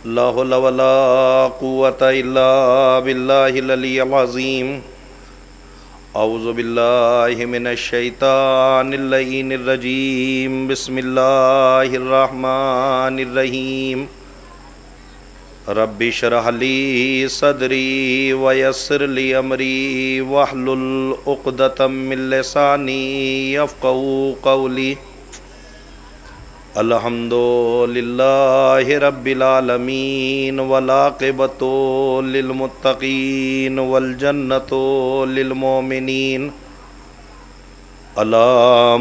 لا حول ولا قوة إلا بالله العلي العظيم اعوذ باللہ من الشیطان اللعین الرجیم بسم اللہ الرحمن الرحیم رب اشرح لی صدری ویسر لی امری واحلل عقدۃ من لسانی یفقہوا قولی الحمد للہ رب العالمین والعاقبۃ للمتقین والجنۃ للمؤمنین علی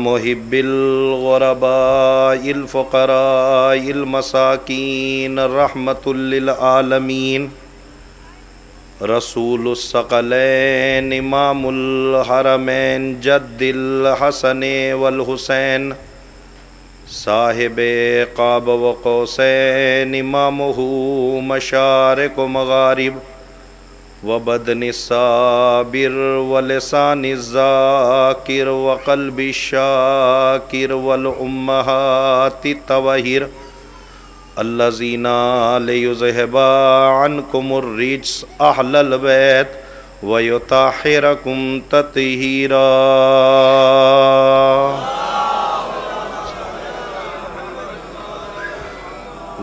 محب الغرباء الفقراء المساکین رحمۃ للعالمین رسول الثقلین امام الحرمین جد الحسن والحسین صاحب قاب و قوسین امامہ مشارق و مغارب و بدن الصابر و لسان الذاکر و قلب الشاکر والامہات الطواہر الذین لیذہب عنکم الرجس اہل البیت ویطہرکم تطہیرا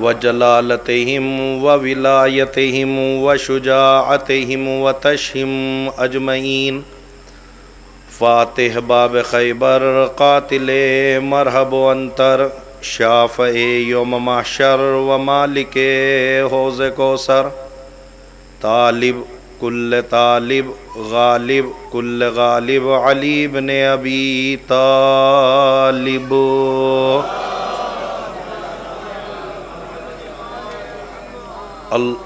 وجلالتہم وولایتہم وشجاعتہم وتشہم اجمعین فاتح باب خیبر قاتل مرحب و انتر شافع یوم محشر و مالک حوض کوثر طالب کل طالب غالب کل غالب علی بن ابی طالب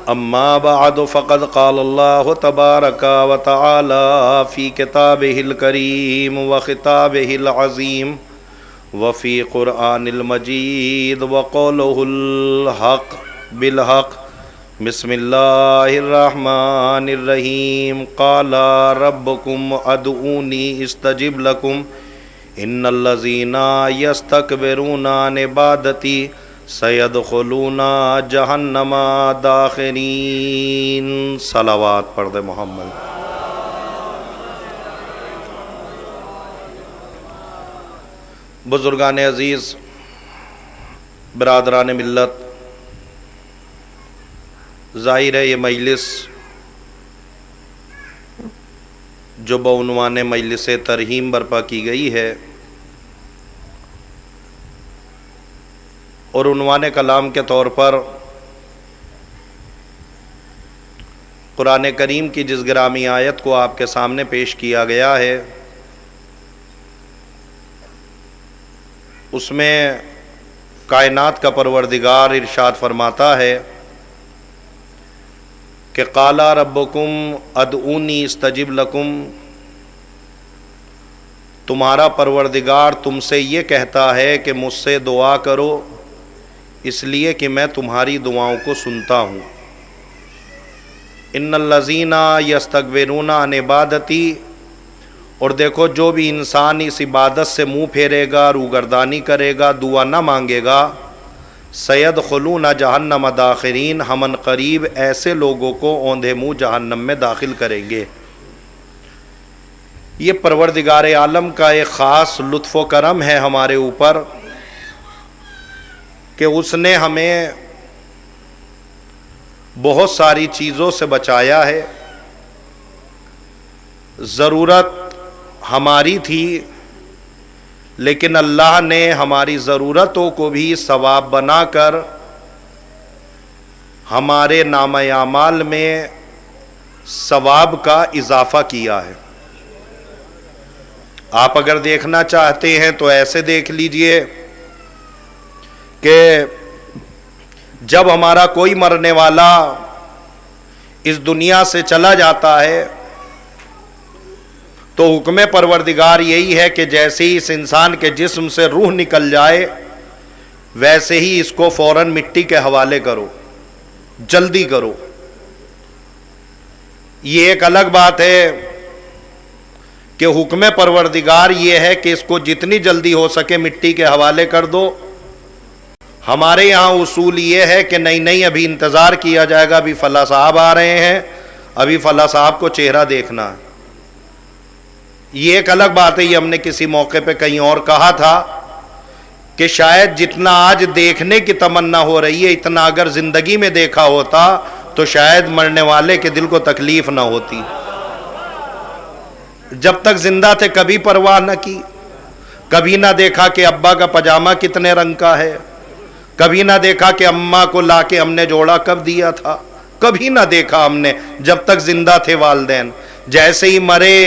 اما بعد فقد قال اللہ تبارک و تعالی فی کتابہ الکریم و خطابہ العظیم وفی قرآن المجید وقولہ الحق بالحق بسم اللہ الرحمن الرحیم قال ربکم ادعونی استجب لکم ان الذین یستکبرون عن عبادتی سیدخلون جہنم داخرین صلوات پڑھ دے محمد۔ بزرگان عزیز، برادران ملت، ظاہر ہے یہ مجلس جو بعنوان مجلس ترحیم برپا کی گئی ہے اور عنوان کلام کے طور پر قرآن کریم کی جس گرامی آیت کو آپ کے سامنے پیش کیا گیا ہے، اس میں کائنات کا پروردگار ارشاد فرماتا ہے کہ قال ربکم ادعونی استجب لکم، تمہارا پروردگار تم سے یہ کہتا ہے کہ مجھ سے دعا کرو اس لیے کہ میں تمہاری دعاؤں کو سنتا ہوں۔ ان الذین یستکبرون عن عبادتی، اور دیکھو جو بھی انسان اس عبادت سے منہ پھیرے گا، روگردانی کرے گا، دعا نہ مانگے گا، سیدخلون جہنم داخرین، ہم ان قریب ایسے لوگوں کو اوندھے منہ جہنم میں داخل کریں گے۔ یہ پروردگار عالم کا ایک خاص لطف و کرم ہے ہمارے اوپر کہ اس نے ہمیں بہت ساری چیزوں سے بچایا ہے۔ ضرورت ہماری تھی، لیکن اللہ نے ہماری ضرورتوں کو بھی ثواب بنا کر ہمارے نامہ اعمال میں ثواب کا اضافہ کیا ہے۔ آپ اگر دیکھنا چاہتے ہیں تو ایسے دیکھ لیجئے کہ جب ہمارا کوئی مرنے والا اس دنیا سے چلا جاتا ہے تو حکم پروردگار یہی ہے کہ جیسے ہی اس انسان کے جسم سے روح نکل جائے ویسے ہی اس کو فوراً مٹی کے حوالے کرو، جلدی کرو۔ یہ ایک الگ بات ہے کہ حکم پروردگار یہ ہے کہ اس کو جتنی جلدی ہو سکے مٹی کے حوالے کر دو۔ ہمارے یہاں اصول یہ ہے کہ نہیں ابھی انتظار کیا جائے گا، ابھی فلاں صاحب آ رہے ہیں، ابھی فلاں صاحب کو چہرہ دیکھنا ہے۔ یہ ایک الگ بات ہے، یہ ہم نے کسی موقع پہ کہیں اور کہا تھا کہ شاید جتنا آج دیکھنے کی تمنا ہو رہی ہے اتنا اگر زندگی میں دیکھا ہوتا تو شاید مرنے والے کے دل کو تکلیف نہ ہوتی۔ جب تک زندہ تھے کبھی پرواہ نہ کی، کبھی نہ دیکھا کہ ابا کا پاجامہ کتنے رنگ کا ہے، کبھی نہ دیکھا کہ اماں کو لا کے ہم نے جوڑا کب دیا تھا، کبھی نہ دیکھا ہم نے جب تک زندہ تھے والدین۔ جیسے ہی مرے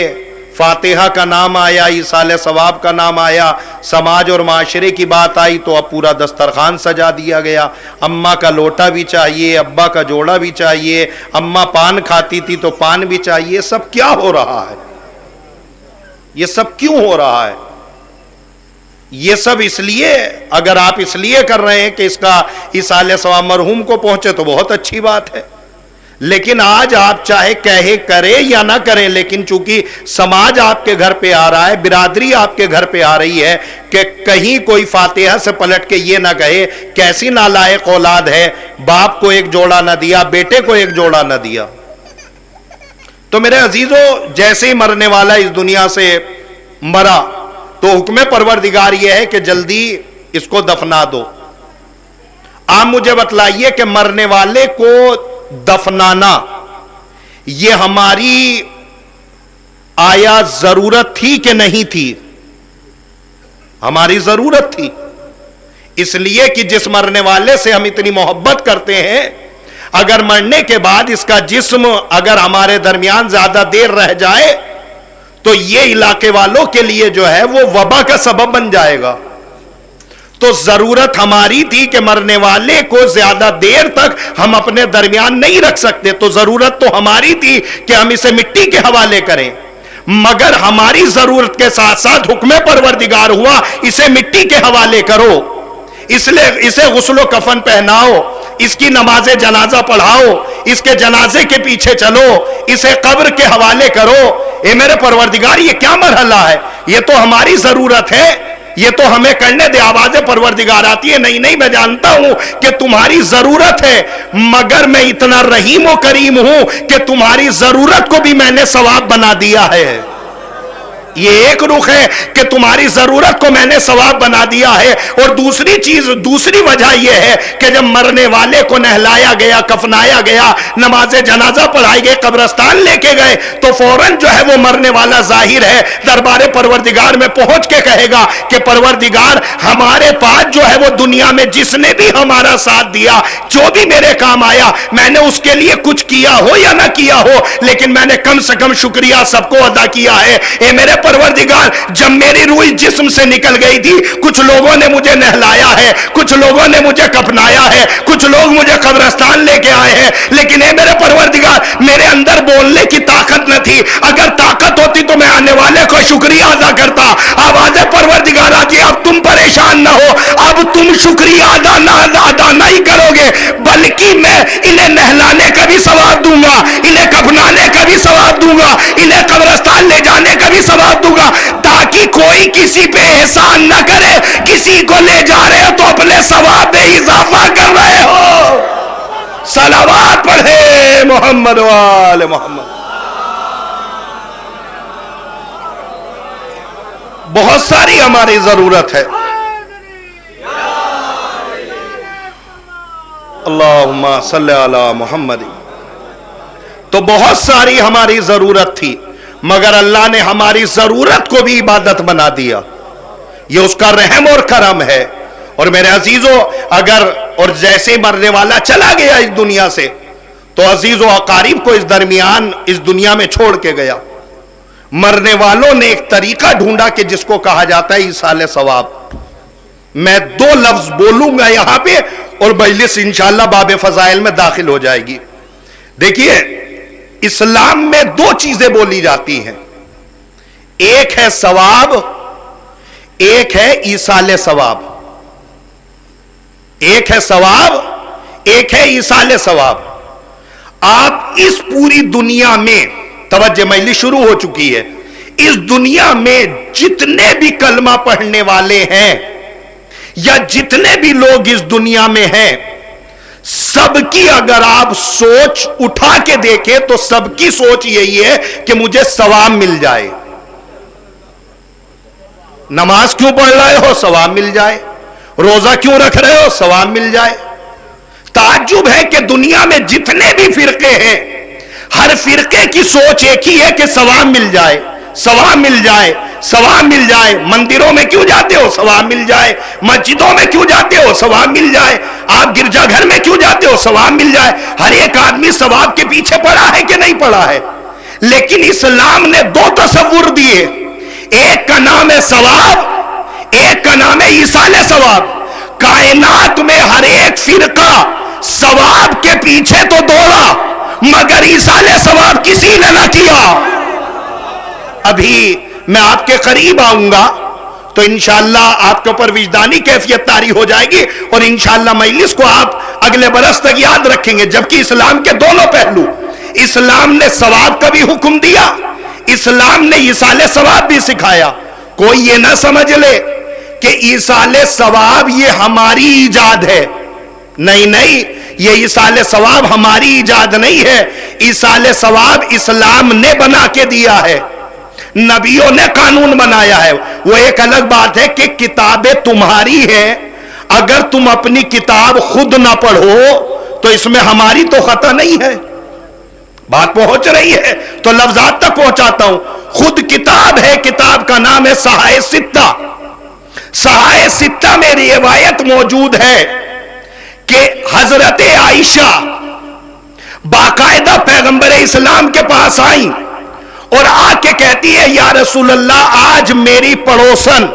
فاتحہ کا نام آیا، ایصال ثواب کا نام آیا، سماج اور معاشرے کی بات آئی تو اب پورا دسترخوان سجا دیا گیا، اماں کا لوٹا بھی چاہیے، ابا کا جوڑا بھی چاہیے، اماں پان کھاتی تھی تو پان بھی چاہیے۔ سب کیا ہو رہا ہے؟ یہ سب کیوں ہو رہا ہے؟ یہ سب اس لیے، اگر آپ اس لیے کر رہے ہیں کہ اس کا ایصال ثواب مرحوم کو پہنچے تو بہت اچھی بات ہے، لیکن آج آپ چاہے کہے کریں یا نہ کریں، لیکن چونکہ سماج آپ کے گھر پہ آ رہا ہے، برادری آپ کے گھر پہ آ رہی ہے کہ کہیں کوئی فاتحہ سے پلٹ کے یہ نہ کہے کیسی نالائق اولاد ہے، باپ کو ایک جوڑا نہ دیا، بیٹے کو ایک جوڑا نہ دیا۔ تو میرے عزیزو، جیسے ہی مرنے والا اس دنیا سے مرا تو حکم پروردگار یہ ہے کہ جلدی اس کو دفنا دو۔ آپ مجھے بتلائیے کہ مرنے والے کو دفنانا یہ ہماری آیا ضرورت تھی کہ نہیں تھی؟ ہماری ضرورت تھی، اس لیے کہ جس مرنے والے سے ہم اتنی محبت کرتے ہیں، اگر مرنے کے بعد اس کا جسم اگر ہمارے درمیان زیادہ دیر رہ جائے تو یہ علاقے والوں کے لیے جو ہے وہ وبا کا سبب بن جائے گا۔ تو ضرورت ہماری تھی کہ مرنے والے کو زیادہ دیر تک ہم اپنے درمیان نہیں رکھ سکتے، تو ضرورت تو ہماری تھی کہ ہم اسے مٹی کے حوالے کریں، مگر ہماری ضرورت کے ساتھ ساتھ حکم پروردگار ہوا اسے مٹی کے حوالے کرو، اس لیے اسے غسل و کفن پہناؤ، اس کی نماز جنازہ پڑھاؤ، اس کے جنازے کے پیچھے چلو، اسے قبر کے حوالے کرو۔ اے میرے پروردگار، یہ کیا مرحلہ ہے؟ یہ تو ہماری ضرورت ہے، یہ تو ہمیں کرنے دے۔ آواز پروردگار آتی ہے، نہیں میں جانتا ہوں کہ تمہاری ضرورت ہے، مگر میں اتنا رحیم و کریم ہوں کہ تمہاری ضرورت کو بھی میں نے ثواب بنا دیا ہے۔ یہ ایک رخ ہے کہ تمہاری ضرورت کو میں نے ثواب بنا دیا ہے، اور دوسری وجہ یہ ہے کہ جب مرنے والے کو نہلایا گیا، کفنایا گیا، نماز جنازہ پڑھائی گئی، قبرستان لے کے گئے، تو فوراً جو ہے وہ مرنے والا ظاہر ہے دربار پروردگار میں پہنچ کے کہے گا کہ پروردگار، ہمارے پاس جو ہے وہ دنیا میں جس نے بھی ہمارا ساتھ دیا، جو بھی میرے کام آیا، میں نے اس کے لیے کچھ کیا ہو یا نہ کیا ہو، لیکن میں نے کم سے کم شکریہ سب کو ادا کیا ہے۔ اے میرے پروردگار، جب میری روح جسم سے نکل گئی تھی، کچھ لوگوں نے مجھے نہلایا ہے، کچھ لوگوں نے مجھے کفنایا ہے، کچھ لوگ مجھے قبرستان لے کے آئے ہیں، لیکن اے میرے پروردگار، میرے اندر بولنے کی طاقت نہ تھی۔ اگر طاقت ہوتی تو میں آنے والے کو شکریہ ادا کرتا۔ آواز پروردگار آتی، اب تم پریشان نہ ہو، اب تم شکریہ ادا نہیں کرو گے، بلکہ میں انہیں نہلانے کا بھی ثواب دوں گا، انہیں کفنانے کا بھی ثواب دوں گا، انہیں قبرستان لے جانے کا بھی ثواب دوں گا، تاکہ کوئی کسی پہ احسان نہ کرے۔ کسی کو لے جا رہے ہو تو اپنے ثواب میں اضافہ کر رہے ہو۔ صلوات پڑھے محمد وآل محمد۔ بہت ساری ہماری ضرورت ہے۔ اللہم صلی علی محمد۔ تو بہت ساری ہماری ضرورت تھی، مگر اللہ نے ہماری ضرورت کو بھی عبادت بنا دیا۔ یہ اس کا رحم اور کرم ہے۔ اور میرے عزیزو، اگر اور جیسے مرنے والا چلا گیا اس دنیا سے، تو عزیز و اقارب کو اس دنیا میں چھوڑ کے گیا۔ مرنے والوں نے ایک طریقہ ڈھونڈا کہ جس کو کہا جاتا ہے ایصال ثواب۔ میں 2 لفظ بولوں گا یہاں پہ، اور مجلس انشاءاللہ باب فضائل میں داخل ہو جائے گی۔ دیکھیے، اسلام میں 2 چیزیں بولی جاتی ہیں، ایک ہے ثواب، ایک ہے ایصال ثواب۔ ایک ہے ثواب، ایک ہے ایصال ثواب۔ آپ اس پوری دنیا میں، توجہ مجلس شروع ہو چکی ہے، اس دنیا میں جتنے بھی کلمہ پڑھنے والے ہیں، یا جتنے بھی لوگ اس دنیا میں ہیں، سب کی اگر آپ سوچ اٹھا کے دیکھیں تو سب کی سوچ یہی ہے کہ مجھے ثواب مل جائے۔ نماز کیوں پڑھ رہے ہو؟ ثواب مل جائے۔ روزہ کیوں رکھ رہے ہو؟ ثواب مل جائے۔ تعجب ہے کہ دنیا میں جتنے بھی فرقے ہیں، ہر فرقے کی سوچ ایک ہی ہے کہ ثواب مل جائے، ثواب مل جائے، ثواب مل جائے۔ مندروں میں کیوں جاتے ہو؟ ثواب مل جائے۔ مسجدوں میں کیوں جاتے ہو؟ ثواب مل جائے۔ آپ گرجا گھر میں کیوں جاتے ہو؟ ثواب مل جائے۔ ہر ایک آدمی ثواب کے پیچھے پڑا ہے کہ نہیں پڑا ہے؟ لیکن اسلام نے دو تصور دیے، ایک کا نام ہے ثواب، ایک کا نام ہے ایصال ثواب۔ کائنات میں ہر ایک فرقہ ثواب کے پیچھے تو دوڑا، مگر ایصال ثواب کسی نے نہ کیا۔ ابھی میں آپ کے قریب آؤں گا تو انشاءاللہ آپ کے اوپر وجدانی کیفیت طاری ہو جائے گی، اور انشاءاللہ مجلس کو آپ اگلے برس تک یاد رکھیں گے۔ جبکہ اسلام کے دونوں پہلو، اسلام نے ثواب کا بھی حکم دیا، اسلام نے ایصال ثواب بھی سکھایا۔ کوئی یہ نہ سمجھ لے کہ ایصال ثواب یہ ہماری ایجاد ہے، نہیں نہیں، یہ ایصال ثواب ہماری ایجاد نہیں ہے۔ ایصال ثواب اسلام نے بنا کے دیا ہے، نبیوں نے قانون بنایا ہے۔ وہ ایک الگ بات ہے کہ کتابیں تمہاری ہیں، اگر تم اپنی کتاب خود نہ پڑھو تو اس میں ہماری تو خطا نہیں ہے۔ بات پہنچ رہی ہے تو لفظات تک پہنچاتا ہوں۔ خود کتاب ہے، کتاب کا نام ہے صحائف ستہ۔ صحائف ستہ میں روایت موجود ہے کہ حضرت عائشہ باقاعدہ پیغمبر اسلام کے پاس آئیں اور آ کے کہتی ہے، یا رسول اللہ، آج میری پڑوسن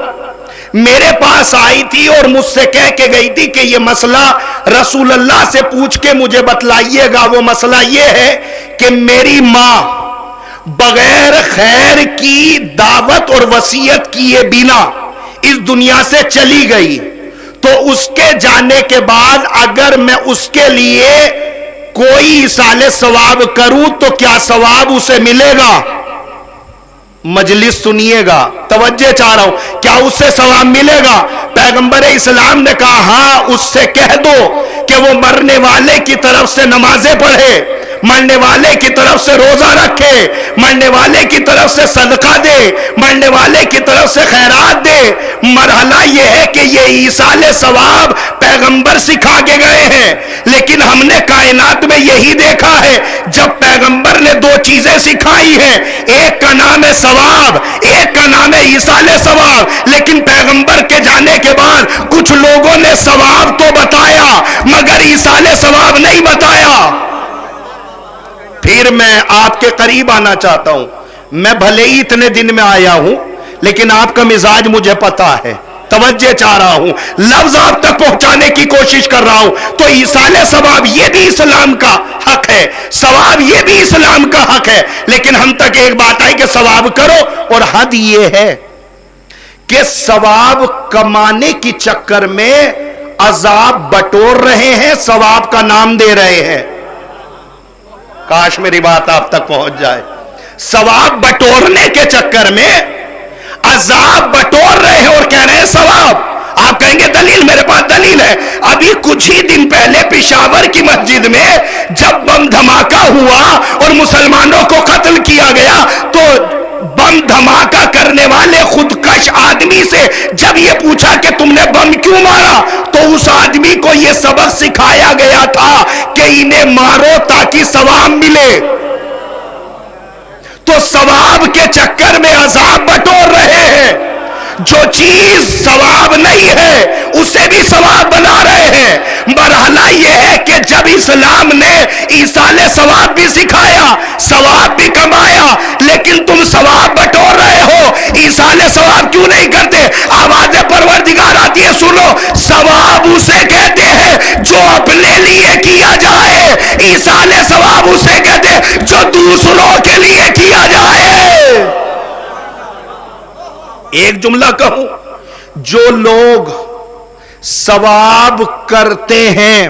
میرے پاس آئی تھی اور مجھ سے کہہ کے گئی تھی کہ یہ مسئلہ رسول اللہ سے پوچھ کے مجھے بتلائیے گا۔ وہ مسئلہ یہ ہے کہ میری ماں بغیر خیر کی دعوت اور وصیت کیے بنا اس دنیا سے چلی گئی، تو اس کے جانے کے بعد اگر میں اس کے لیے کوئی ایصال ثواب کروں تو کیا ثواب اسے ملے گا؟ مجلس سنیے گا، توجہ چاہ رہا ہوں، کیا اس سے ثواب ملے گا؟ پیغمبر اسلام نے کہا ہاں، اس سے کہہ دو کہ وہ مرنے والے کی طرف سے نمازیں پڑھے، مرنے والے کی طرف سے روزہ رکھے، مرنے والے کی طرف سے صدقہ دے، مرنے والے کی طرف سے خیرات دے۔ مرحلہ یہ ہے کہ یہ ایصال ثواب پیغمبر سکھا کے گئے ہیں، لیکن ہم نے کائنات میں یہی دیکھا ہے، جب پیغمبر نے دو چیزیں سکھائی ہیں، ایک کا نام ہے ثواب، ایک کا نام ہے ایصال ثواب، لیکن پیغمبر کے جانے کے بعد کچھ لوگوں نے ثواب تو بتایا مگر ایصال ثواب نہیں بتایا۔ پھر میں آپ کے قریب آنا چاہتا ہوں، میں بھلے ہی اتنے دن میں آیا ہوں لیکن آپ کا مزاج مجھے پتا ہے، توجہ چاہ رہا ہوں، لفظ آپ تک پہنچانے کی کوشش کر رہا ہوں۔ تو ایصال ثواب یہ بھی اسلام کا حق ہے، ثواب یہ بھی اسلام کا حق ہے، لیکن ہم تک ایک بات آئی کہ ثواب کرو، اور حد یہ ہے کہ ثواب کمانے کی چکر میں عذاب بٹور رہے ہیں، ثواب کا نام دے رہے ہیں۔ کاش میری بات آپ تک پہنچ جائے۔ ثواب بٹورنے کے چکر میں عذاب بٹور رہے ہیں اور کہہ رہے ہیں ثواب۔ آپ کہیں گے دلیل، میرے پاس دلیل ہے۔ ابھی کچھ ہی دن پہلے پشاور کی مسجد میں جب بم دھماکہ ہوا اور مسلمانوں کو قتل کیا گیا تو بم دھماکہ کرنے والے خودکش آدمی سے جب یہ پوچھا کہ تم نے بم کیوں مارا تو اس آدمی کو یہ سبق سکھایا گیا تھا کہ انہیں مارو تاکہ ثواب ملے۔ تو ثواب کے چکر میں عذاب بٹور رہے ہیں، جو چیز ثواب نہیں ہے اسے بھی ثواب بنا رہے ہیں۔ مرحلہ یہ ہے کہ جب اسلام نے ایصال ثواب بھی سکھایا، ثواب بھی کمایا، لیکن تم ثواب بٹور رہے ہو، ایصال ثواب کیوں نہیں کرتے؟ آواز پروردگار آتی ہے، سنو، ثواب اسے کہتے ہیں جو اپنے لیے کیا جائے، ایصال ثواب اسے کہتے ہیں جو دوسروں کے لیے کیا جائے۔ ایک جملہ کہوں، جو لوگ ثواب کرتے ہیں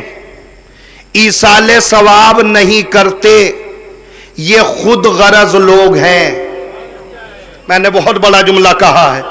ایصال ثواب نہیں کرتے، یہ خود غرض لوگ ہیں۔ میں نے بہت بڑا جملہ کہا ہے،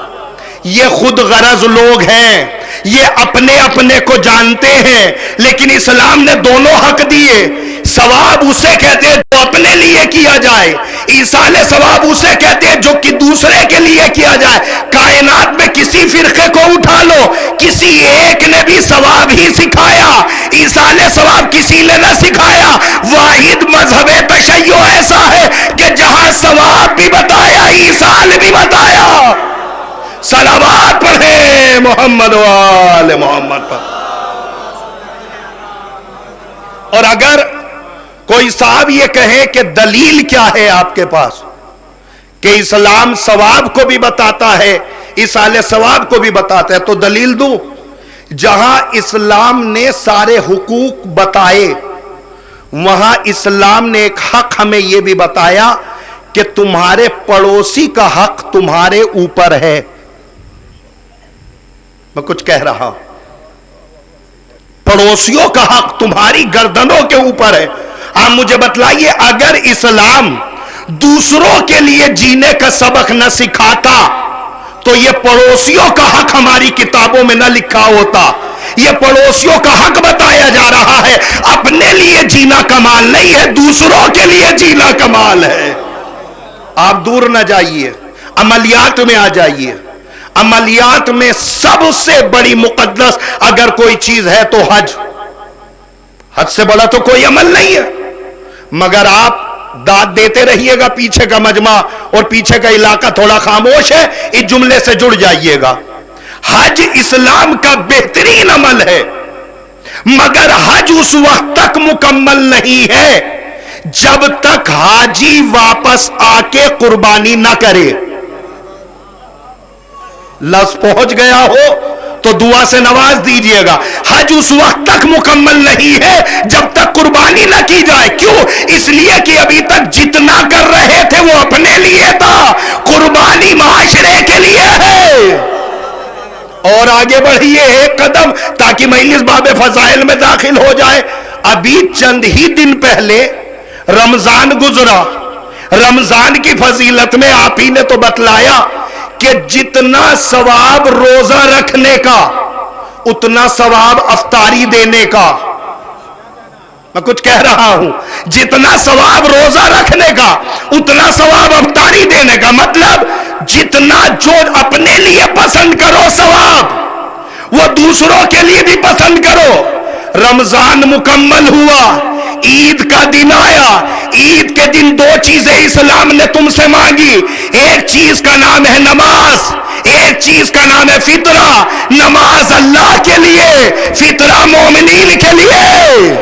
یہ خود غرض لوگ ہیں، یہ اپنے اپنے کو جانتے ہیں، لیکن اسلام نے دونوں حق دیے۔ ثواب اسے کہتے ہیں جو اپنے لیے کیا جائے، ایصال ثواب اسے کہتے ہیں جو کہ دوسرے کے لیے کیا جائے۔ کائنات میں کسی فرقے کو اٹھا لو، کسی ایک نے بھی ثواب ہی سکھایا، ایصال ثواب کسی نے نہ سکھایا۔ واحد مذہب تشیع ایسا ہے کہ جہاں ثواب بھی بتایا، ایصال بھی بتایا۔ صلوات پڑھیں محمد و آل محمد پر۔ اور اگر کوئی صاحب یہ کہے کہ دلیل کیا ہے آپ کے پاس کہ اسلام ثواب کو بھی بتاتا ہے، ایصال ثواب کو بھی بتاتا ہے، تو دلیل دوں۔ جہاں اسلام نے سارے حقوق بتائے، وہاں اسلام نے ایک حق ہمیں یہ بھی بتایا کہ تمہارے پڑوسی کا حق تمہارے اوپر ہے۔ میں کچھ کہہ رہا ہوں، پڑوسیوں کا حق تمہاری گردنوں کے اوپر ہے۔ آپ مجھے بتلائیے، اگر اسلام دوسروں کے لیے جینے کا سبق نہ سکھاتا تو یہ پڑوسیوں کا حق ہماری کتابوں میں نہ لکھا ہوتا۔ یہ پڑوسیوں کا حق بتایا جا رہا ہے۔ اپنے لیے جینا کمال نہیں ہے، دوسروں کے لیے جینا کمال ہے۔ آپ دور نہ جائیے، عملیات میں آ جائیے۔ عملیات میں سب سے بڑی مقدس اگر کوئی چیز ہے تو حج۔ حج سے بڑا تو کوئی عمل نہیں ہے، مگر آپ داد دیتے رہیے گا۔ پیچھے کا مجمع اور پیچھے کا علاقہ تھوڑا خاموش ہے، اس جملے سے جڑ جائیے گا۔ حج اسلام کا بہترین عمل ہے، مگر حج اس وقت تک مکمل نہیں ہے جب تک حاجی واپس آ کے قربانی نہ کرے۔ لفظ پہنچ گیا ہو تو دعا سے نواز دیجئے گا۔ حج اس وقت تک مکمل نہیں ہے جب تک قربانی نہ کی جائے۔ کیوں؟ اس لیے کہ ابھی تک جتنا کر رہے تھے وہ اپنے لیے تھا، قربانی معاشرے کے لیے ہے۔ اور آگے بڑھیے ایک قدم تاکہ مجلس باب فضائل میں داخل ہو جائے۔ ابھی چند ہی دن پہلے رمضان گزرا، رمضان کی فضیلت میں آپ ہی نے تو بتلایا کہ جتنا ثواب روزہ رکھنے کا اتنا ثواب افطاری دینے کا۔ میں کچھ کہہ رہا ہوں، جتنا ثواب روزہ رکھنے کا اتنا ثواب افطاری دینے کا۔ مطلب جتنا جو اپنے لیے پسند کرو ثواب، وہ دوسروں کے لیے بھی پسند کرو۔ رمضان مکمل ہوا، عید کا دن آیا۔ عید کے دن دو چیزیں اسلام نے تم سے مانگی۔ ایک چیز کا نام ہے نماز، ایک چیز کا نام ہے فطرہ۔ نماز اللہ کے لیے، فطرہ مومنین کے لیے۔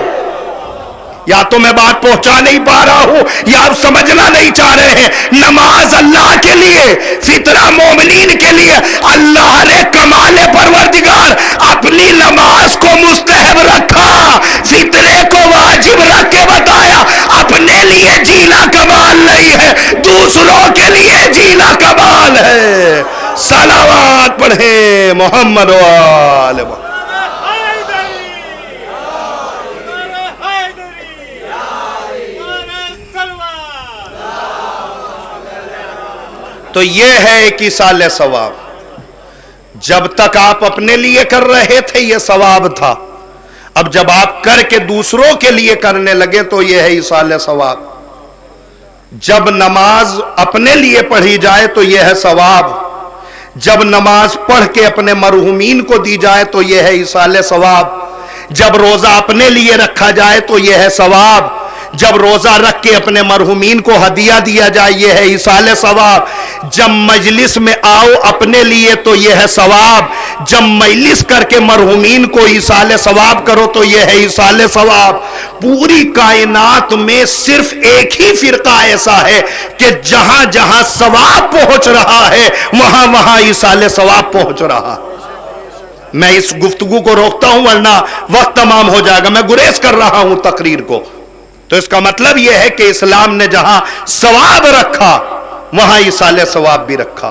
یا تو میں بات پہنچا نہیں پا رہا ہوں یا آپ سمجھنا نہیں چاہ رہے ہیں۔ نماز اللہ کے لیے، فطرہ مومنین کے لیے۔ اللہ نے کمال پروردگار اپنی نماز کو مستحب رکھا، فطرے کو واجب رکھ کے بتایا اپنے لیے جینا کمال نہیں ہے، دوسروں کے لیے جینا کمال ہے۔ صلوات پڑھیں محمد و آل محمد۔ تو یہ ہے ایک ایصال ثواب۔ جب تک آپ اپنے لیے کر رہے تھے یہ ثواب تھا، اب جب آپ کر کے دوسروں کے لیے کرنے لگے تو یہ ہے ایصال ثواب۔ جب نماز اپنے لیے پڑھی جائے تو یہ ہے ثواب، جب نماز پڑھ کے اپنے مرحومین کو دی جائے تو یہ ہے ایصال ثواب، جب روزہ اپنے لیے رکھا جائے تو یہ ہے ثواب، جب روزہ رکھ کے اپنے مرحومین کو ہدیہ دیا جائے یہ ہے ایصال ثواب، جب مجلس میں آؤ اپنے لیے تو یہ ہے ثواب، جب مجلس کر کے مرحومین کو ایصال ثواب کرو تو یہ ہے ایصال ثواب۔ پوری کائنات میں صرف ایک ہی فرقہ ایسا ہے کہ جہاں جہاں ثواب پہنچ رہا ہے وہاں وہاں ایصال ثواب پہنچ رہا ہے۔ میں اس گفتگو کو روکتا ہوں ورنہ وقت تمام ہو جائے گا، میں گریز کر رہا ہوں تقریر کو۔ تو اس کا مطلب یہ ہے کہ اسلام نے جہاں ثواب رکھا وہاں ایصال ثواب بھی رکھا،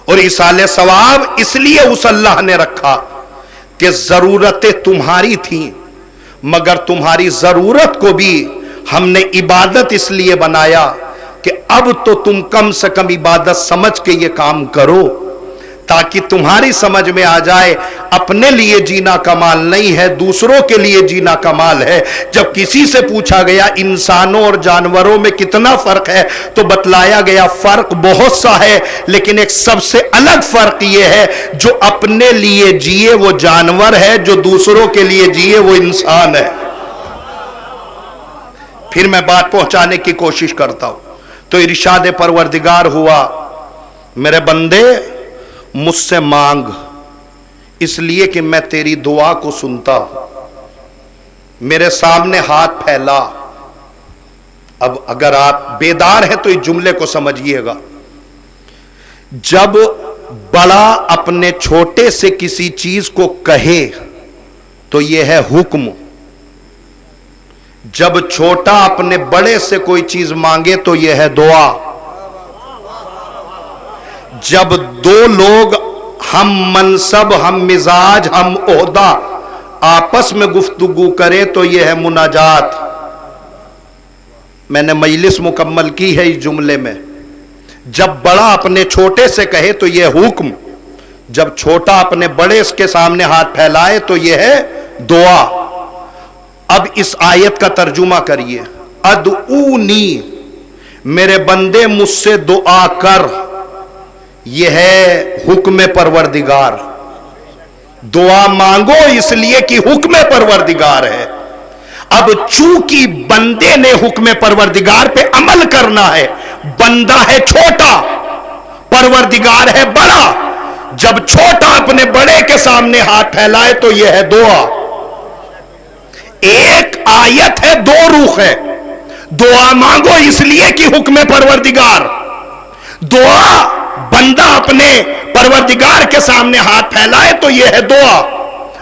اور ایصال ثواب اس لیے اس اللہ نے رکھا کہ ضرورتیں تمہاری تھیں، مگر تمہاری ضرورت کو بھی ہم نے عبادت اس لیے بنایا کہ اب تو تم کم سے کم عبادت سمجھ کے یہ کام کرو، ताकि तुम्हारी समझ में आ जाए अपने लिए जीना कमाल नहीं है, दूसरों के लिए जीना कमाल है। जब किसी से पूछा गया इंसानों और जानवरों में कितना फर्क है, तो बतलाया गया फर्क बहुत सा है, लेकिन एक सबसे अलग फर्क यह है जो अपने लिए जिए वो जानवर है, जो दूसरों के लिए जिए वो इंसान है। फिर मैं बात पहुंचाने की कोशिश करता हूं। तो इरशाद परवरदिगार हुआ, मेरे बंदे मुझसे मांग, इसलिए कि मैं तेरी दुआ को सुनता हूं। मेरे सामने हाथ फैला। अब अगर आप बेदार हैं तो इस जुमले को समझिएगा। जब बड़ा अपने छोटे से किसी चीज को कहे तो यह है हुक्म। जब छोटा अपने बड़े से कोई चीज मांगे तो यह है दुआ। जब दो लोग हम मनसब, हम मिजाज, हम ओहदा आपस में गुफ्तगू करें तो यह है मुनाजात। मैंने मजलिस मुकम्मल की है इस जुमले में। जब बड़ा अपने छोटे से कहे तो यह हुक्म, जब छोटा अपने बड़े के सामने हाथ फैलाए तो यह है दुआ। अब इस आयत का तर्जुमा करिए। अदऊनी, मेरे बंदे मुझसे दुआ कर, यह है हुक्म परवरदिगार। दुआ मांगो इसलिए कि हुक्म परवरदिगार है। अब चूंकि बंदे ने हुक्म परवरदिगार पे अमल करना है, बंदा है छोटा, परवरदिगार है बड़ा। जब छोटा अपने बड़े के सामने हाथ फैलाए तो यह है दुआ। एक आयत है, दो रूह है। दुआ मांगो इसलिए कि हुक्म परवरदिगार, दुआ बंदा अपने परवरदिगार के सामने हाथ फैलाए तो यह है दुआ।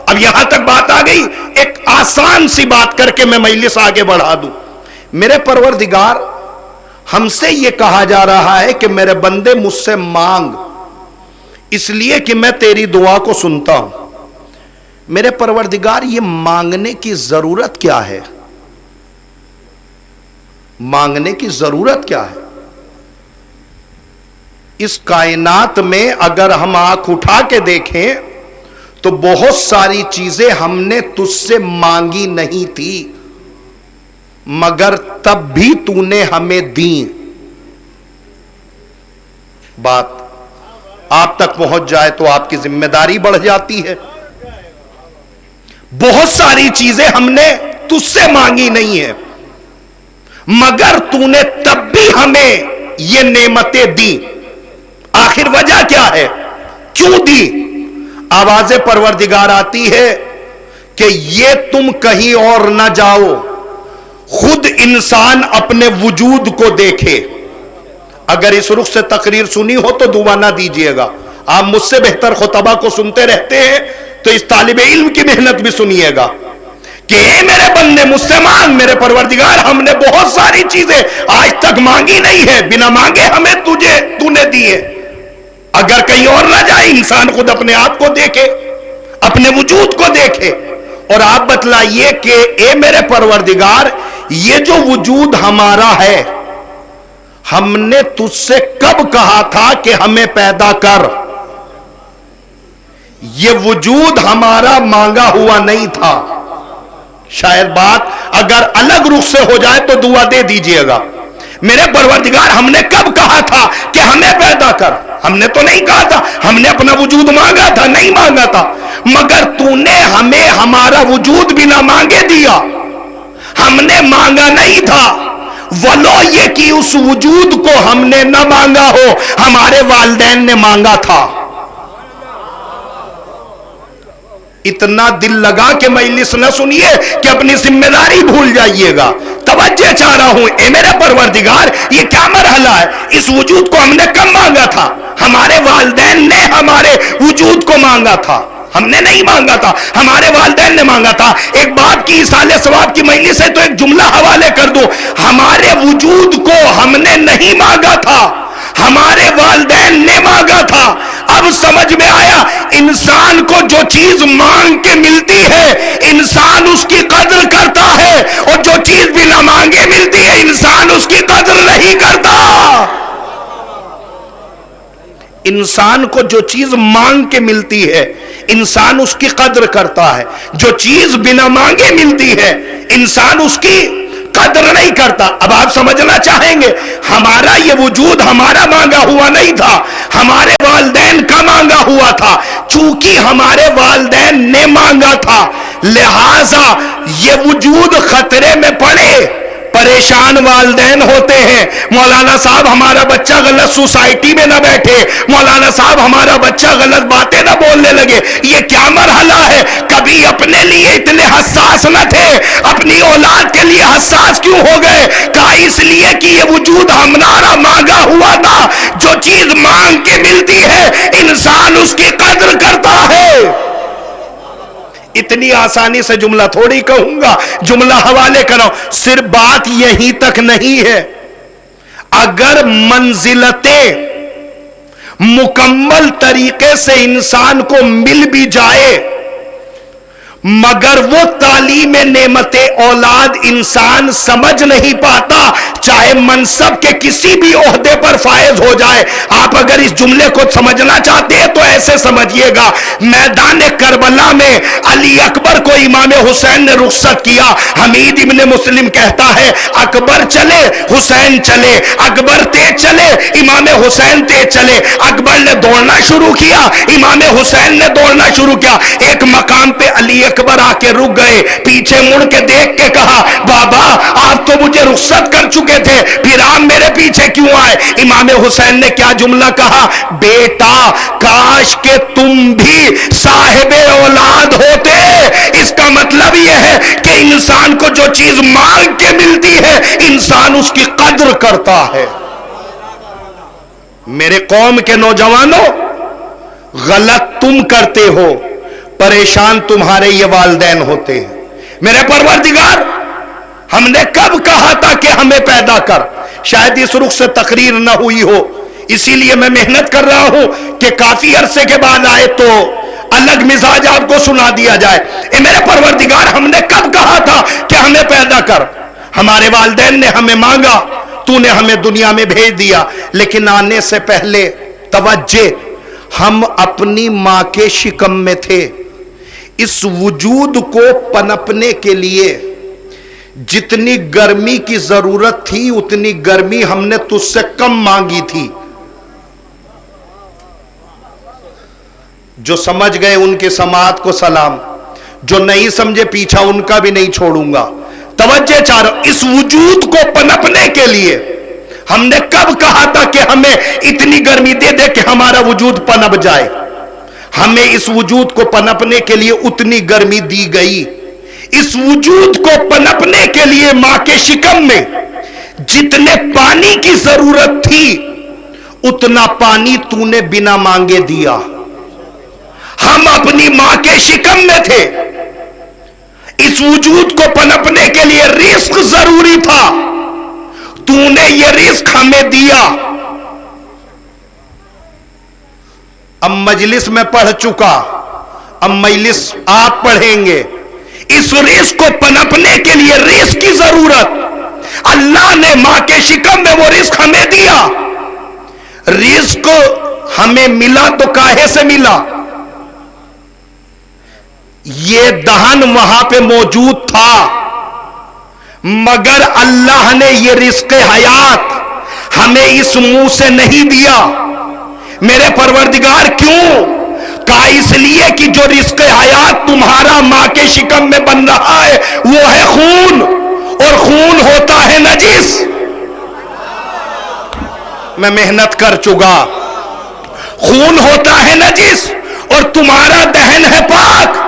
अब यहां तक बात आ गई। एक आसान सी बात करके मैं मजलिस आगे बढ़ा दूं। मेरे परवरदिगार, हमसे यह कहा जा रहा है कि मेरे बंदे मुझसे मांग, इसलिए कि मैं तेरी दुआ को सुनता हूं। मेरे परवरदिगार, ये मांगने की जरूरत क्या है? मांगने की जरूरत क्या है? इस कायनात में अगर हम आंख उठा के देखें तो बहुत सारी चीजें हमने तुझसे मांगी नहीं थी, मगर तब भी तूने हमें दी। बात आप तक पहुंच जाए तो आपकी जिम्मेदारी बढ़ जाती है। बहुत सारी चीजें हमने तुझसे मांगी नहीं है, मगर तूने तब भी हमें ये नेमतें दी। आखिर वजह क्या है, क्यों दी? आवाज़ परवरदिगार आती है कि ये तुम कहीं और न जाओ, खुद इंसान अपने वजूद को देखे। अगर इस रुख से तकरीर सुनी हो तो दुआ ना दीजिएगा। आप मुझसे बेहतर खुतबा को सुनते रहते हैं तो इस तालिबे इल्म की मेहनत भी सुनिएगा कि मेरे बंदे मुझसे मांग। मेरे परवरदिगार, हमने बहुत सारी चीजें आज तक मांगी नहीं है, बिना मांगे हमें तूने दी है। अगर कहीं और ना जाए, इंसान खुद अपने आप को देखे, अपने वजूद को देखे। और आप बतलाइए कि ए मेरे परवरदिगार, ये जो वजूद हमारा है, हमने तुझसे कब कहा था कि हमें पैदा कर? ये वजूद हमारा मांगा हुआ नहीं था। शायद बात अगर अलग रूप से हो जाए तो दुआ दे दीजिएगा। मेरे परवरदिगार, हमने कब कहा था कि हमें पैदा कर? हमने तो नहीं कहा था। हमने अपना वजूद मांगा था? नहीं मांगा था। मगर तूने हमें हमारा वजूद बिना मांगे दिया। हमने मांगा नहीं था। वलो ये कि उस वजूद को हमने न मांगा हो, हमारे वालिदैन ने मांगा था। इतना दिल लगा के मजलिस न सुनिए कि अपनी जिम्मेदारी भूल जाइएगा। तवज्जो चाह रहा हूं, ए मेरे परवरदिगार, ये क्या मरहला है? इस वजूद को हमने कब मांगा था? हमारे वालिदैन ने हमारे वजूद को मांगा था, हमने नहीं मांगा था, हमारे वालिदैन ने मांगा था। एक बात की इसाले सवाब की मजलिस है तो एक जुमला हवाले कर दो। हमारे वजूद को हमने नहीं मांगा था, हमारे वालिदैन ने मांगा था। अब समझ में आया, इंसान को जो चीज मांग के मिलती है इंसान उसकी कदर करता है, और जो चीज बिना मांगे मिलती है इंसान उसकी कदर नहीं करता। انسان کو جو چیز مانگ کے ملتی ہے انسان اس کی قدر کرتا ہے، جو چیز بنا مانگے ملتی ہے انسان اس کی قدر نہیں کرتا۔ اب آپ سمجھنا چاہیں گے ہمارا یہ وجود ہمارا مانگا ہوا نہیں تھا، ہمارے والدین کا مانگا ہوا تھا، چونکہ ہمارے والدین نے مانگا تھا لہذا یہ وجود خطرے میں پڑے۔ پریشان والدین ہوتے ہیں، مولانا صاحب ہمارا بچہ غلط سوسائٹی میں نہ بیٹھے، مولانا صاحب ہمارا بچہ غلط باتیں نہ بولنے لگے۔ یہ کیا مرحلہ ہے؟ کبھی اپنے لیے اتنے حساس نہ تھے، اپنی اولاد کے لیے حساس کیوں ہو گئے؟ کہا اس لیے کہ یہ وجود ہمارا مانگا ہوا تھا، جو چیز مانگ کے ملتی ہے انسان اس کی قدر کرتا ہے۔ اتنی آسانی سے جملہ تھوڑی کہوں گا، جملہ حوالے کرو۔ صرف بات یہیں تک نہیں ہے، اگر منزلتیں مکمل طریقے سے انسان کو مل بھی جائے مگر وہ تعلیم نعمت اولاد انسان سمجھ نہیں پاتا، چاہے منصب کے کسی بھی عہدے پر فائز ہو جائے۔ آپ اگر اس جملے کو سمجھنا چاہتے ہیں تو ایسے سمجھیے گا، میدان کربلا میں علی اکبر کو امام حسین نے رخصت کیا، حمید ابن مسلم کہتا ہے اکبر چلے حسین چلے، اکبر تیز چلے امام حسین تیز چلے، اکبر نے دوڑنا شروع کیا امام حسین نے دوڑنا شروع کیا۔ ایک مقام پہ علی اکبر آ کے رک گئے، پیچھے مڑ کے دیکھ کے کہا بابا آپ تو مجھے رخصت کر چکے تھے، پھر آپ میرے پیچھے کیوں آئے؟ امام حسین نے کیا جملہ کہا؟ بیٹا کاش کہ تم بھی صاحب اولاد ہوتے۔ اس کا مطلب یہ ہے کہ انسان کو جو چیز مانگ کے ملتی ہے انسان اس کی قدر کرتا ہے۔ میرے قوم کے نوجوانوں، غلط تم کرتے ہو، پریشان تمہارے یہ والدین ہوتے ہیں۔ میرے پروردگار ہم نے کب کہا تھا کہ ہمیں پیدا کر؟ شاید اس رخ سے تقریر نہ ہوئی ہو، اسی لیے میں محنت کر رہا ہوں کہ کافی عرصے کے بعد آئے تو الگ مزاج آپ کو سنا دیا جائے۔ اے میرے پروردگار ہم نے کب کہا تھا کہ ہمیں پیدا کر؟ ہمارے والدین نے ہمیں مانگا، تو نے ہمیں دنیا میں بھیج دیا، لیکن آنے سے پہلے توجہ، ہم اپنی ماں کے شکم میں تھے۔ اس وجود کو پنپنے کے لیے جتنی گرمی کی ضرورت تھی اتنی گرمی ہم نے تجھ سے کم مانگی تھی۔ جو سمجھ گئے ان کے سماعت کو سلام، جو نہیں سمجھے پیچھا ان کا بھی نہیں چھوڑوں گا۔ توجہ چارو، اس وجود کو پنپنے کے لیے ہم نے کب کہا تھا کہ ہمیں اتنی گرمی دے دے کہ ہمارا وجود پنپ جائے؟ ہمیں اس وجود کو پنپنے کے لیے اتنی گرمی دی گئی۔ اس وجود کو پنپنے کے لیے ماں کے شکم میں جتنے پانی کی ضرورت تھی اتنا پانی تو نے بنا مانگے دیا۔ ہم اپنی ماں کے شکم میں تھے، اس وجود کو پنپنے کے لیے رزق ضروری تھا، تو نے یہ رزق ہمیں دیا۔ اب مجلس میں پڑھ چکا، اب مجلس آپ پڑھیں گے۔ اس رزق کو پنپنے کے لیے رزق کی ضرورت، اللہ نے ماں کے شکم میں وہ رزق ہمیں دیا۔ رزق ہمیں ملا تو کاہے سے ملا؟ یہ دہن وہاں پہ موجود تھا، مگر اللہ نے یہ رزق حیات ہمیں اس منہ سے نہیں دیا۔ میرے پروردگار کیوں؟ کہا اس لیے کہ جو رزق حیات تمہارا ماں کے شکم میں بن رہا ہے وہ ہے خون، اور خون ہوتا ہے نجس۔ میں محنت کر چکا، خون ہوتا ہے نجس اور تمہارا دہن ہے پاک۔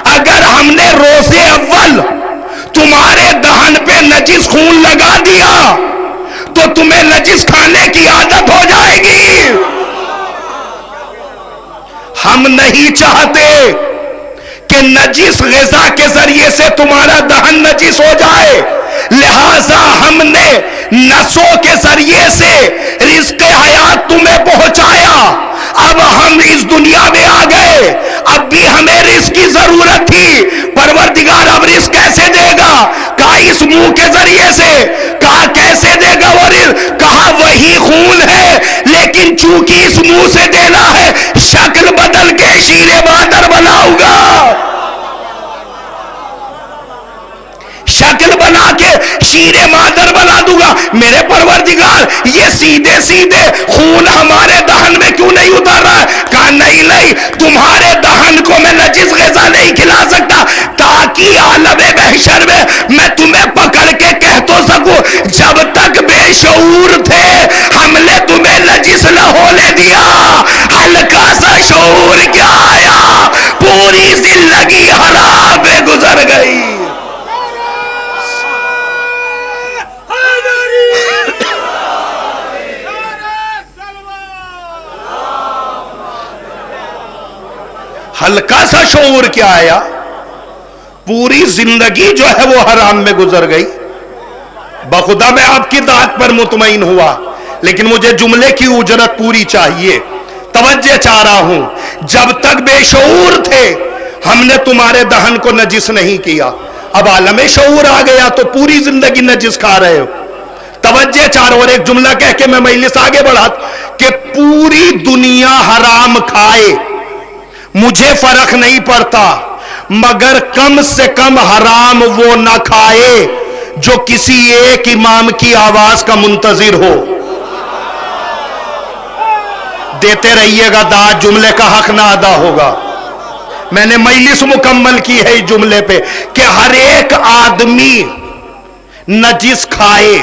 اگر ہم نے روزے اول تمہارے دہن پہ نجس خون لگا دیا تو تمہیں نجس کھانے کی عادت ہو جائے گی۔ ہم نہیں چاہتے کہ نجس غذا کے ذریعے سے تمہارا دہن نجس ہو جائے، لہذا ہم نے نسوں کے ذریعے سے رزق حیات تمہیں پہنچایا۔ اب ہم اس دنیا میں آ گئے، اب بھی ہمیں رزق کی ضرورت تھی۔ پروردگار اب رزق کیسے دے گا؟ کہا اس منہ کے ذریعے سے۔ کہا کیسے دے گا وہ رزق؟ کہا وہی یہی خون ہے، لیکن چونکہ اس منہ سے دینا ہے شکل بدل کے شیر مادر بناؤں گا، شکل بنا کے شیر مادر بنا دوں گا۔ میرے پروردگار یہ سیدھے سیدھے خون ہمارے دہن میں کیوں نہیں اتار رہا ہے؟ کہا نہیں تمہارے دہن کو میں نجس غذا نہیں کھلا سکتا، تاکہ عالم محشر میں تمہیں پکڑ کے کہہ تو سکوں جب تک بے شعور تھے ہم نے تمہیں نجس نہ ہونے دیا، ہلکا سا شعور کیا آیا، پوری زندگی حرام میں گزر گئی۔ ہلکا سا شعور کیا آیا، پوری زندگی جو ہے وہ حرام میں گزر گئی۔ بخدا میں آپ کی ذات پر مطمئن ہوا، لیکن مجھے جملے کی اجرت پوری چاہیے۔ توجہ چاہ رہا ہوں، جب تک بے شعور تھے ہم نے تمہارے دہن کو نجس نہیں کیا، اب عالم شعور آ گیا تو پوری زندگی نجس کھا رہے ہو۔ توجہ چاہ رہا ہوں، اور ایک جملہ کہہ کے میں مجلس آگے بڑھا کہ پوری دنیا حرام کھائے مجھے فرق نہیں پڑتا، مگر کم سے کم حرام وہ نہ کھائے جو کسی ایک امام کی آواز کا منتظر ہو۔ دیتے رہیے گا داد، جملے کا حق نہ ادا ہوگا۔ میں نے مجلس مکمل کی ہے اس جملے پہ کہ ہر ایک آدمی نجس کھائے،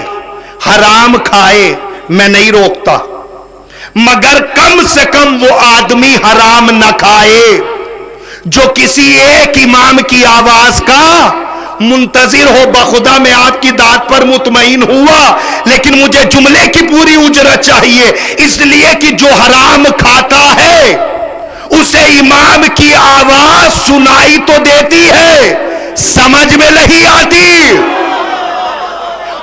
حرام کھائے، میں نہیں روکتا، مگر کم سے کم وہ آدمی حرام نہ کھائے جو کسی ایک امام کی آواز کا منتظر ہو۔ بخدا میں آپ کی ذات پر مطمئن ہوا، لیکن مجھے جملے کی پوری اجرت چاہیے، اس لیے کہ جو حرام کھاتا ہے اسے امام کی آواز سنائی تو دیتی ہے، سمجھ میں نہیں آتی۔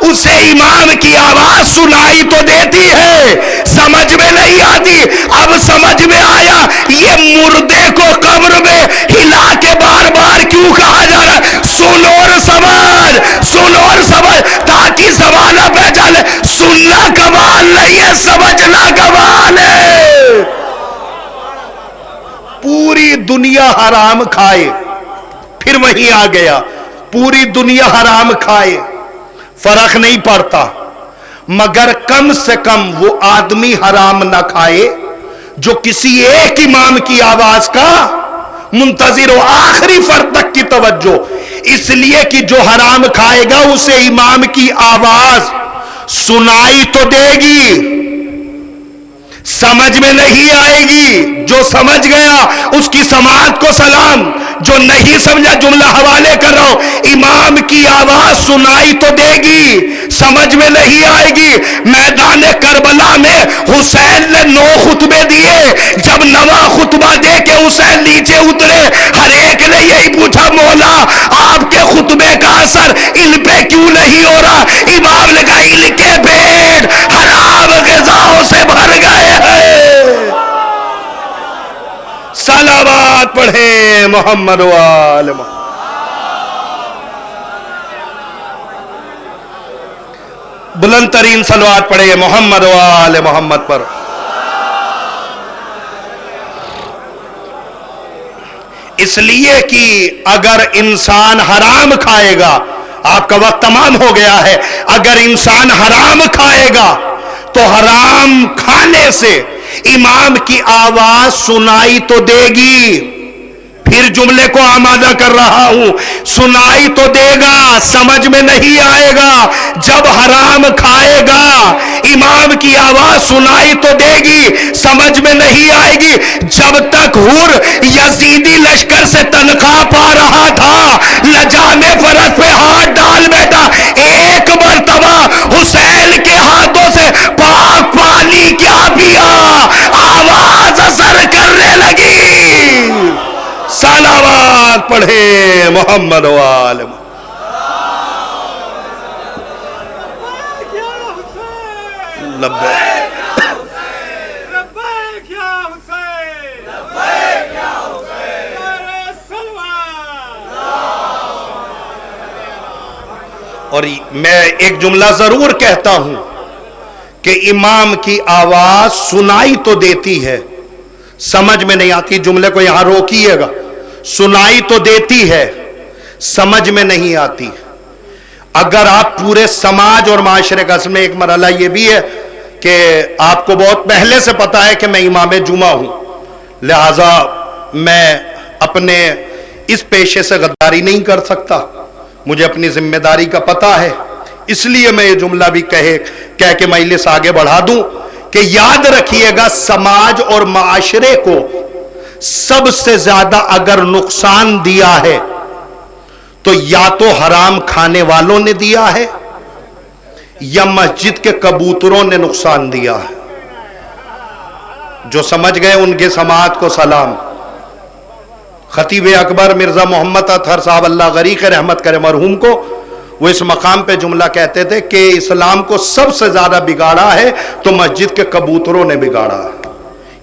اسے امام کی آواز سنائی تو دیتی ہے، سمجھ میں نہیں آتی۔ اب سمجھ میں آیا یہ مردے کو قبر میں ہلا کے بار بار کیوں کہا جا رہا ہے، سن اور سمجھ، سن اور سمجھ، تاکہ زمانہ پہچانے سننا کمال نہیں ہے، سمجھنا کمال ہے۔ پوری دنیا حرام کھائے، پھر وہیں آ گیا، پوری دنیا حرام کھائے فرق نہیں پڑتا، مگر کم سے کم وہ آدمی حرام نہ کھائے جو کسی ایک امام کی آواز کا منتظر ہو۔ آخری فرد تک کی توجہ، اس لیے کہ جو حرام کھائے گا اسے امام کی آواز سنائی تو دے گی، سمجھ میں نہیں آئے گی۔ جو سمجھ گیا اس کی سماعت کو سلام، جو نہیں سمجھا جملہ حوالے کر رہا ہوں، امام کی آواز سنائی تو دے گی، سمجھ میں نہیں آئے گی۔ میدان کربلا میں حسین نے 9 خطبے دیے، جب 9واں خطبہ دے کے حسین نیچے اترے، ہر ایک نے یہی پوچھا مولا آپ کے خطبے کا اثر ان پہ کیوں نہیں ہو رہا؟ امام نے کہا ان کے پیٹ حرام غذاؤں سے بھر گئے ہیں۔ صلوات پڑھیں محمد و آل محمد۔ بلند ترین صلوات پڑھیں محمد و آل محمد پر۔ اس لیے کہ اگر انسان حرام کھائے گا، آپ کا وقت تمام ہو گیا ہے، اگر انسان حرام کھائے گا تو حرام کھانے سے امام کی آواز سنائی تو دے گی۔ پھر جملے کو آمادہ کر رہا ہوں، سنائی تو دے گا، سمجھ میں نہیں آئے گا۔ جب حرام کھائے گا امام کی آواز سنائی تو دے گی، سمجھ میں نہیں آئے گی۔ جب تک حر یزیدی لشکر سے تنخواہ پا رہا تھا، لجامِ فرس پہ ہاتھ ڈال بیٹھا، ایک مرتبہ حسین کے ہاتھوں سے پاک پانی کیا پیا، آواز اثر کرنے لگی۔ صلوات پڑھیں محمد و آل محمد۔ اور میں ایک جملہ ضرور کہتا ہوں کہ इमाम की आवाज सुनाई तो देती है, समझ में नहीं आती। जुमले को यहां रोकिएगा। सुनाई तो देती है, समझ में नहीं आती। अगर आप पूरे समाज और माशरे का, इसमें एक मरहला यह भी है कि आपको बहुत पहले से पता है कि मैं इमाम जुमा हूं, लिहाजा मैं अपने इस पेशे से गद्दारी नहीं कर सकता, मुझे अपनी जिम्मेदारी का पता है, इसलिए मैं ये जुमला भी कह के मजलिस आगे बढ़ा दूं कि याद रखिएगा, समाज और माशरे को सबसे ज्यादा अगर नुकसान दिया है तो या तो हराम खाने वालों ने दिया है या मस्जिद के कबूतरों ने नुकसान दिया है। जो समझ गए उनके समाज को सलाम। खतीब अकबर मिर्जा मोहम्मद अतहर साहब अल्लाह गरीक रहमत करे मरहूम को, वो इस मकाम पे जुमला कहते थे कि इस्लाम को सबसे ज्यादा बिगाड़ा है तो मस्जिद के कबूतरों ने बिगाड़ा है।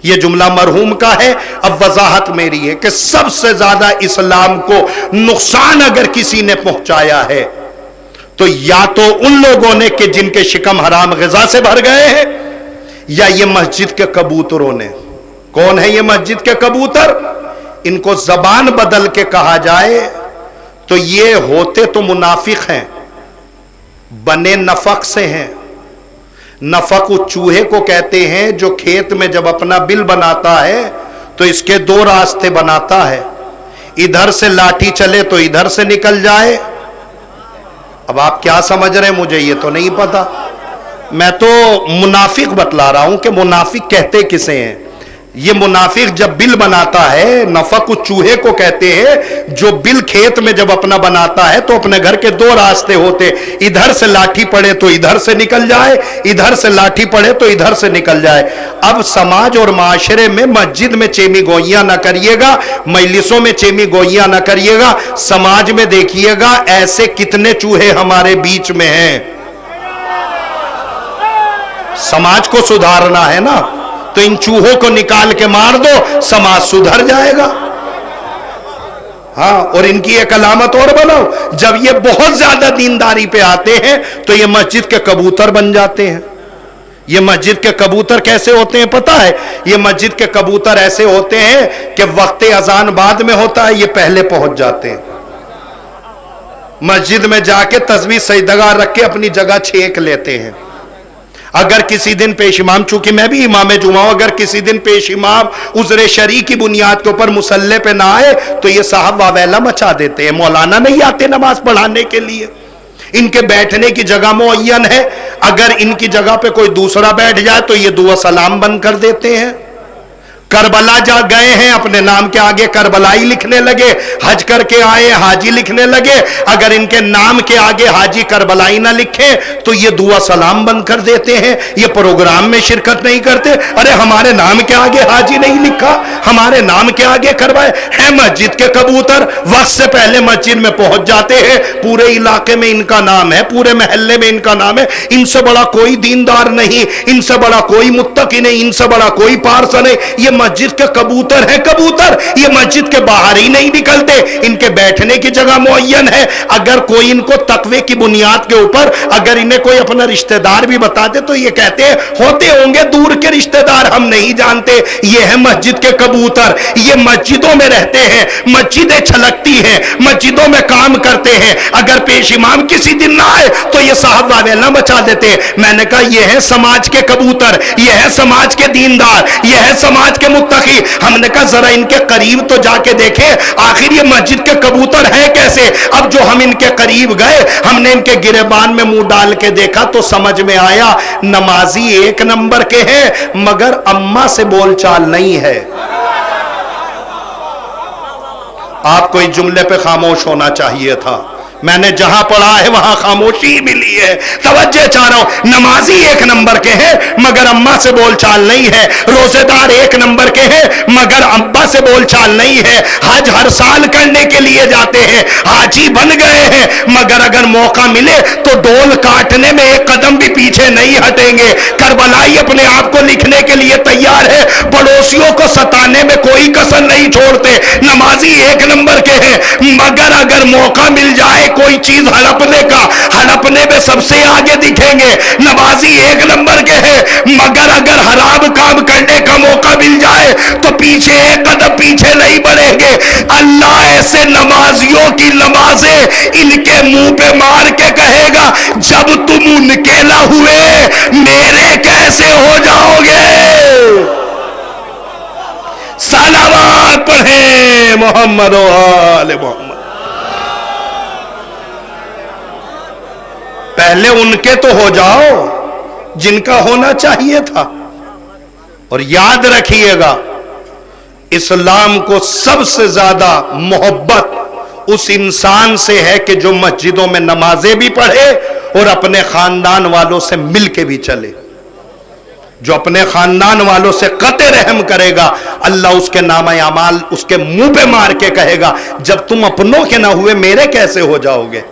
ये जुमला मरहूम का है, अब वजाहत मेरी है कि सबसे ज्यादा इस्लाम को नुकसान अगर किसी ने पहुंचाया है तो या तो उन लोगों ने कि जिनके शिकम हराम ग़िज़ा से भर गए हैं, या ये मस्जिद के कबूतरों ने। कौन है ये मस्जिद के कबूतर? इनको जबान बदल के कहा जाए तो ये होते तो मुनाफिक हैं, बने नफक से हैं। नफक उस चूहे को कहते हैं जो खेत में जब अपना बिल बनाता है तो इसके दो रास्ते बनाता है, इधर से लाठी चले तो इधर से निकल जाए। अब आप क्या समझ रहे हैं, मुझे ये तो नहीं पता, मैं तो मुनाफिक बतला रहा हूं कि मुनाफिक कहते किसे हैं। ये मुनाफिक जब बिल बनाता है, नफक उस चूहे को कहते हैं जो बिल खेत में जब अपना बनाता है तो अपने घर के दो रास्ते होते, इधर से लाठी पड़े तो इधर से निकल जाए, इधर से लाठी पड़े तो इधर से निकल जाए। अब समाज और माशरे में मस्जिद में चेमी गोइयां ना करिएगा, मजलिसों में चेमी गोइयां ना करिएगा, समाज में देखिएगा ऐसे कितने चूहे हमारे बीच में हैं। समाज को सुधारना है ना, तो इन चूहों को निकाल के मार दो, समाज सुधर जाएगा। हाँ, और इनकी एक अलामत और बनाओ, जब ये बहुत ज्यादा दीनदारी पे आते हैं तो ये मस्जिद के कबूतर बन जाते हैं। ये मस्जिद के कबूतर कैसे होते हैं पता है? ये मस्जिद के कबूतर ऐसे होते हैं कि वक्त अजान बाद में होता है, ये पहले पहुंच जाते हैं। मस्जिद में जाके तस्बीह सजदगा रख के अपनी जगह छेक लेते हैं। अगर किसी दिन पेश इमाम, चूंकि मैं भी इमाम जुमा हूं, अगर किसी दिन पेश इमाम उज़्र शरई की बुनियाद के ऊपर मुसल्ले पे ना आए तो ये साहब वावेला मचा देते हैं। मौलाना नहीं आते नमाज पढ़ाने के लिए, इनके बैठने की जगह मुअय्यन है, अगर इनकी जगह पे कोई दूसरा बैठ जाए तो ये दुआ सलाम बंद कर देते हैं। करबला जा गए हैं, अपने नाम के आगे करबलाई लिखने लगे, हज करके आए हाजी लिखने लगे, अगर इनके नाम के आगे हाजी करबलाई ना लिखे तो ये दुआ सलाम बंद कर देते हैं, ये प्रोग्राम में शिरकत नहीं करते। अरे हमारे नाम के आगे हाजी नहीं लिखा, हमारे नाम के आगे करवाए है। मस्जिद के कबूतर वक्त से पहले मस्जिद में पहुंच जाते हैं, पूरे इलाके में इनका नाम है, पूरे महल्ले में इनका नाम है, इनसे बड़ा कोई दीनदार नहीं, इनसे बड़ा कोई मुत्तकी नहीं, इनसे बड़ा कोई पारसा नहीं। ये मस्जिद के कबूतर है कबूतर, ये मस्जिद के बाहर ही नहीं निकलते, इनके बैठने की जगह मुअय्यन है। अगर कोई इनको तकवे की बुनियाद के ऊपर अगर इन्हें कोई अपना रिश्तेदार भी बता दे तो ये कहते हैं होते होंगे दूर के रिश्तेदार, हम नहीं जानते। ये है मस्जिद के कबूतर, ये मस्जिदों में रहते हैं, मस्जिदें छलकती हैं, मस्जिदों में काम करते हैं। अगर पेश इमाम किसी दिन ना आए तो ये साहब वावेला मचा देते हैं। मैंने कहा ये है समाज के कबूतर, ये है समाज के दीनदार, ये है समाज के मुत्तकी। हमने कहा जरा इनके करीब तो जाके देखे आखिर ये मस्जिद के कबूतर है कैसे। अब जो हम इनके करीब गए, हमने इनके गिरेबान में मुंह डाल के देखा तो समझ में आया नमाजी एक नंबर के हैं मगर अम्मा से बोलचाल नहीं है। आपको इस जुमले पे खामोश होना चाहिए था, मैंने जहां पढ़ा है वहां खामोशी मिली है। तवज्जो चाह रहा हूं, नमाजी एक नंबर के हैं मगर अम्मा से बोलचाल नहीं है, रोजेदार एक नंबर के हैं मगर अब्बा से बोलचाल नहीं है, हज हर साल करने के लिए जाते हैं, हाजी बन गए हैं मगर अगर मौका मिले तो डोल काटने में एक कदम भी पीछे नहीं हटेंगे। करबलाई अपने आप को लिखने के लिए तैयार है, पड़ोसियों को सताने में कोई कसर नहीं छोड़ते। नमाजी एक नंबर के हैं, मगर अगर मौका मिल जाए कोई चीज हड़पने का, हड़पने में सबसे आगे दिखेंगे। नमाजी एक नंबर के हैं, मगर अगर हराम काम करने का मौका मिल जाए तो पीछे एक कदम पीछे नहीं बढ़ेंगे। अल्लाह ऐसे नमाजियों की नमाजें इनके मुंह पे मार के कहेगा, जब तुम उनके ना हुए मेरे कैसे हो जाओगे। सलावत पढ़े मोहम्मद व आले मोहम्मद। पहले उनके तो हो जाओ जिनका होना चाहिए था। और याद रखिएगा, इस्लाम को सबसे ज्यादा मोहब्बत उस इंसान से है कि जो मस्जिदों में नमाजें भी पढ़े और अपने खानदान वालों से मिल के भी चले। जो अपने खानदान वालों से कते रहम करेगा, अल्लाह उसके नामा अमाल उसके मुंह पे मार के कहेगा, जब तुम अपनों के ना हुए मेरे कैसे हो जाओगे।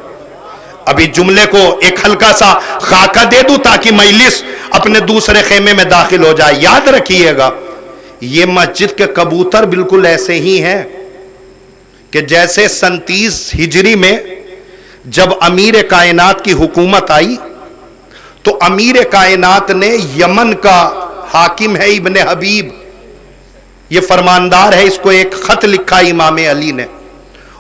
अभी जुमले को एक हल्का सा खाका दे दूं ताकि मजलिस अपने दूसरे खेमे में दाखिल हो जाए। याद रखिएगा, ये मस्जिद के कबूतर बिल्कुल ऐसे ही हैं कि जैसे 37 हिजरी में जब अमीर कायनात की हुकूमत आई तो अमीर कायनात ने यमन का हाकिम है इब्ने हबीब, ये फरमानदार है, इसको एक खत लिखा इमाम अली ने